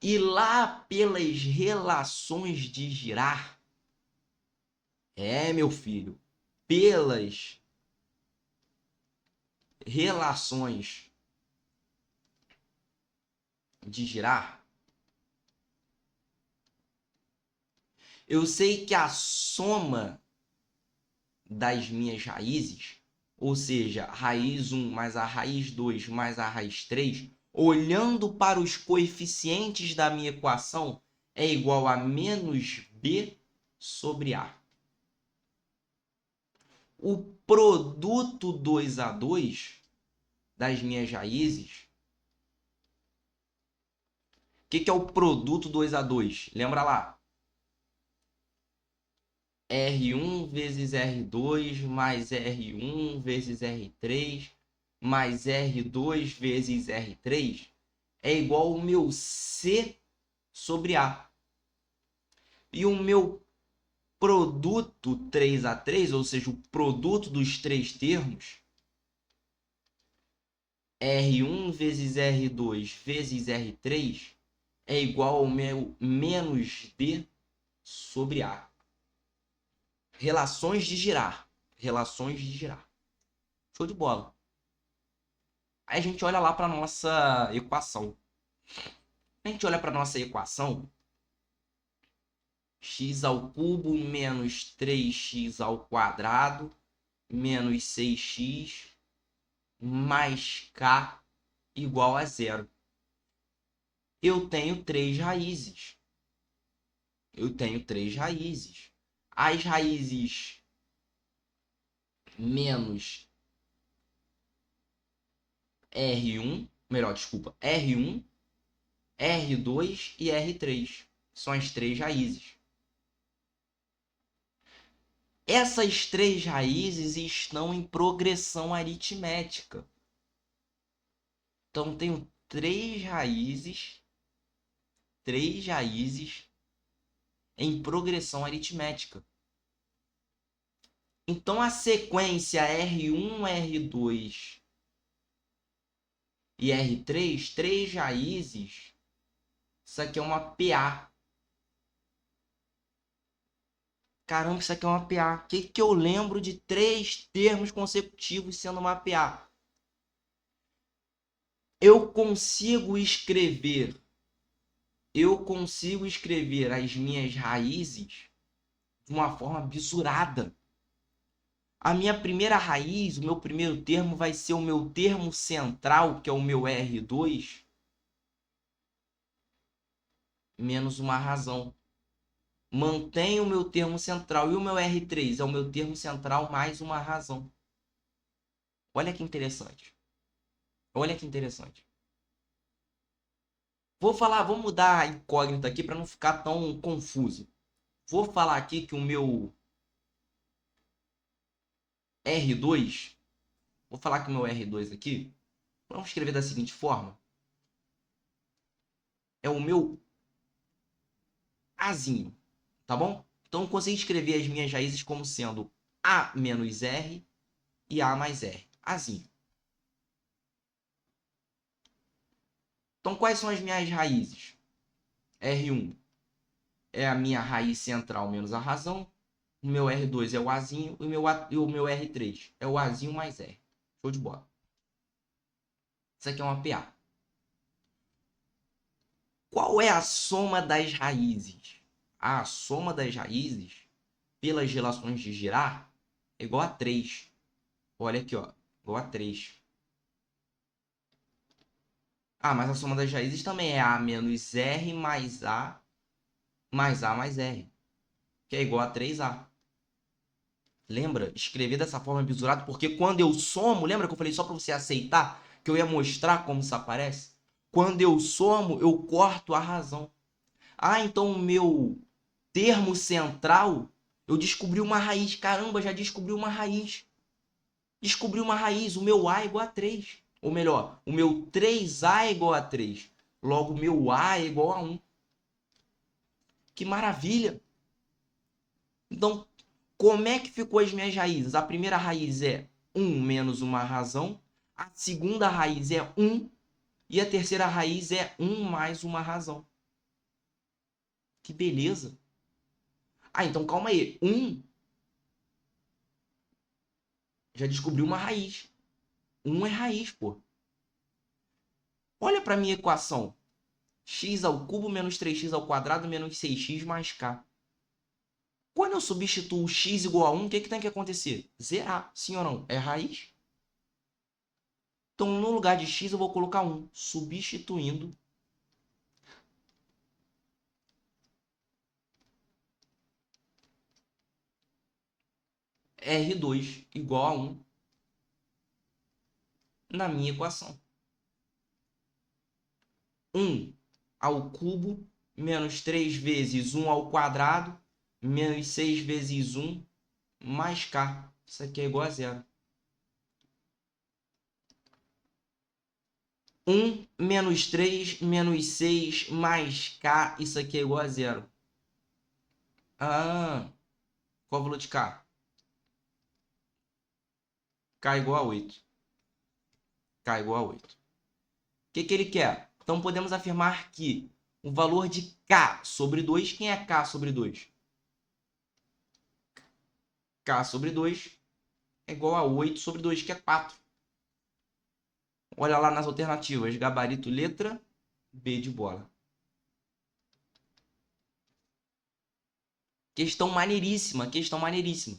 E lá pelas relações de Girard, meu filho, pelas relações de Girard, eu sei que a soma das minhas raízes, ou seja, raiz 1 mais a raiz 2 mais a raiz 3, olhando para os coeficientes da minha equação, é igual a menos b sobre a. O produto 2 a 2 das minhas raízes. O que é o produto 2 a 2? Lembra lá? R1 vezes R2 mais R1 vezes R3 mais R2 vezes R3 é igual ao meu C sobre A. E o meu produto 3 a 3, ou seja, o produto dos três termos, R1 vezes R2 vezes R3, é igual ao meu menos D sobre A. Relações de Girard. Relações de Girard. Show de bola. Aí a gente olha lá para a nossa equação. A gente olha para a nossa equação. X ao cubo menos 3x ao quadrado menos 6x mais k igual a zero. Eu tenho três raízes. As raízes menos R1, R1, R2 e R3. São as três raízes. Essas três raízes estão em progressão aritmética. Então, tenho três raízes em progressão aritmética. Então, a sequência R1, R2 e R3, três raízes, isso aqui é uma PA. Caramba, isso aqui é uma PA. O que eu lembro de três termos consecutivos sendo uma PA? Eu consigo escrever as minhas raízes de uma forma bisurada. A minha primeira raiz, o meu primeiro termo vai ser o meu termo central, que é o meu R2, menos uma razão. Mantenho o meu termo central. E o meu R3 é o meu termo central mais uma razão. Olha que interessante. Vou mudar a incógnita aqui para não ficar tão confuso. Vou falar aqui que o meu R2, aqui, vamos escrever da seguinte forma. É o meu Azinho, tá bom? Então eu consigo escrever as minhas raízes como sendo A menos R e A mais R. Azinho. Então quais são as minhas raízes? R1 é a minha raiz central menos a razão. O meu R2 é o Azinho e o meu R3 é o Azinho mais R. Show de bola. Isso aqui é uma PA. Qual é a soma das raízes? A soma das raízes, pelas relações de Girard, é igual a 3. Olha aqui, ó. Igual a 3. Ah, mas a soma das raízes também é A menos R mais A mais A mais R, que é igual a 3A. Lembra? Escrever dessa forma é bisurado, porque quando eu somo, lembra que eu falei só para você aceitar que eu ia mostrar como isso aparece? Quando eu somo, eu corto a razão. Ah, então o meu termo central, eu descobri uma raiz. Caramba, já descobri uma raiz. O meu A é igual a 3. Ou melhor, o meu 3A é igual a 3. Logo, o meu A é igual a 1. Que maravilha! Então, como é que ficou as minhas raízes? A primeira raiz é 1 menos uma razão. A segunda raiz é 1. E a terceira raiz é 1 mais uma razão. Que beleza. Ah, então calma aí. 1 já descobriu uma raiz. 1 é raiz, pô. Olha para minha equação. X ao cubo menos 3x ao quadrado menos 6x mais k. Quando eu substituo x igual a 1, o que tem que acontecer? Zerar, sim ou não? É raiz? Então, no lugar de x, eu vou colocar 1. Substituindo. R2 igual a 1 na minha equação. 1 ao cubo menos 3 vezes 1 ao quadrado menos 6 vezes 1 mais k. Isso aqui é igual a zero. 1 menos 3 menos 6 mais k. Isso aqui é igual a zero. Ah, qual é o valor de k? K igual a 8. K igual a 8. O que ele quer? Então, podemos afirmar que o valor de k sobre 2, quem é k sobre 2? K sobre 2 é igual a 8 sobre 2, que é 4. Olha lá nas alternativas. Gabarito, letra B de bola. Questão maneiríssima, questão maneiríssima.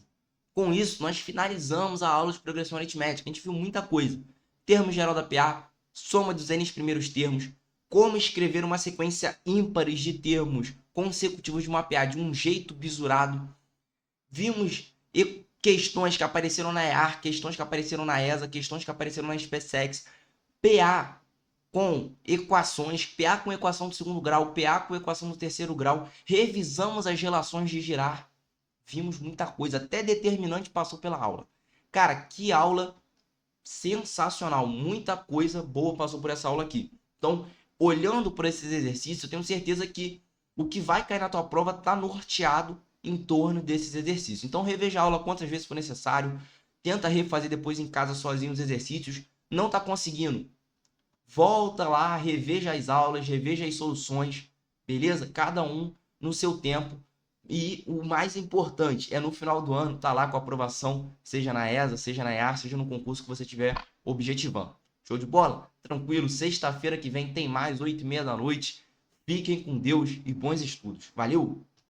Com isso, nós finalizamos a aula de progressão aritmética. A gente viu muita coisa. Termo geral da PA, soma dos N primeiros termos, como escrever uma sequência ímpares de termos consecutivos de uma PA de um jeito bisurado. Vimos questões que apareceram na EAR, questões que apareceram na ESA, questões que apareceram na SpaceX. PA com equações, PA com equação do segundo grau, PA com equação do terceiro grau. Revisamos as relações de Girard. Vimos muita coisa, até determinante passou pela aula. Cara, que aula sensacional, muita coisa boa passou por essa aula aqui. Então, olhando por esses exercícios, eu tenho certeza que o que vai cair na tua prova está norteado em torno desses exercícios. Então, reveja a aula quantas vezes for necessário, tenta refazer depois em casa sozinho os exercícios. Não está conseguindo? Volta lá, reveja as aulas, reveja as soluções, beleza? Cada um no seu tempo. E o mais importante é no final do ano tá lá com a aprovação, seja na ESA, seja na EAR, seja no concurso que você estiver objetivando. Show de bola? Tranquilo, sexta-feira que vem tem mais, 8h30 da noite. Fiquem com Deus e bons estudos. Valeu!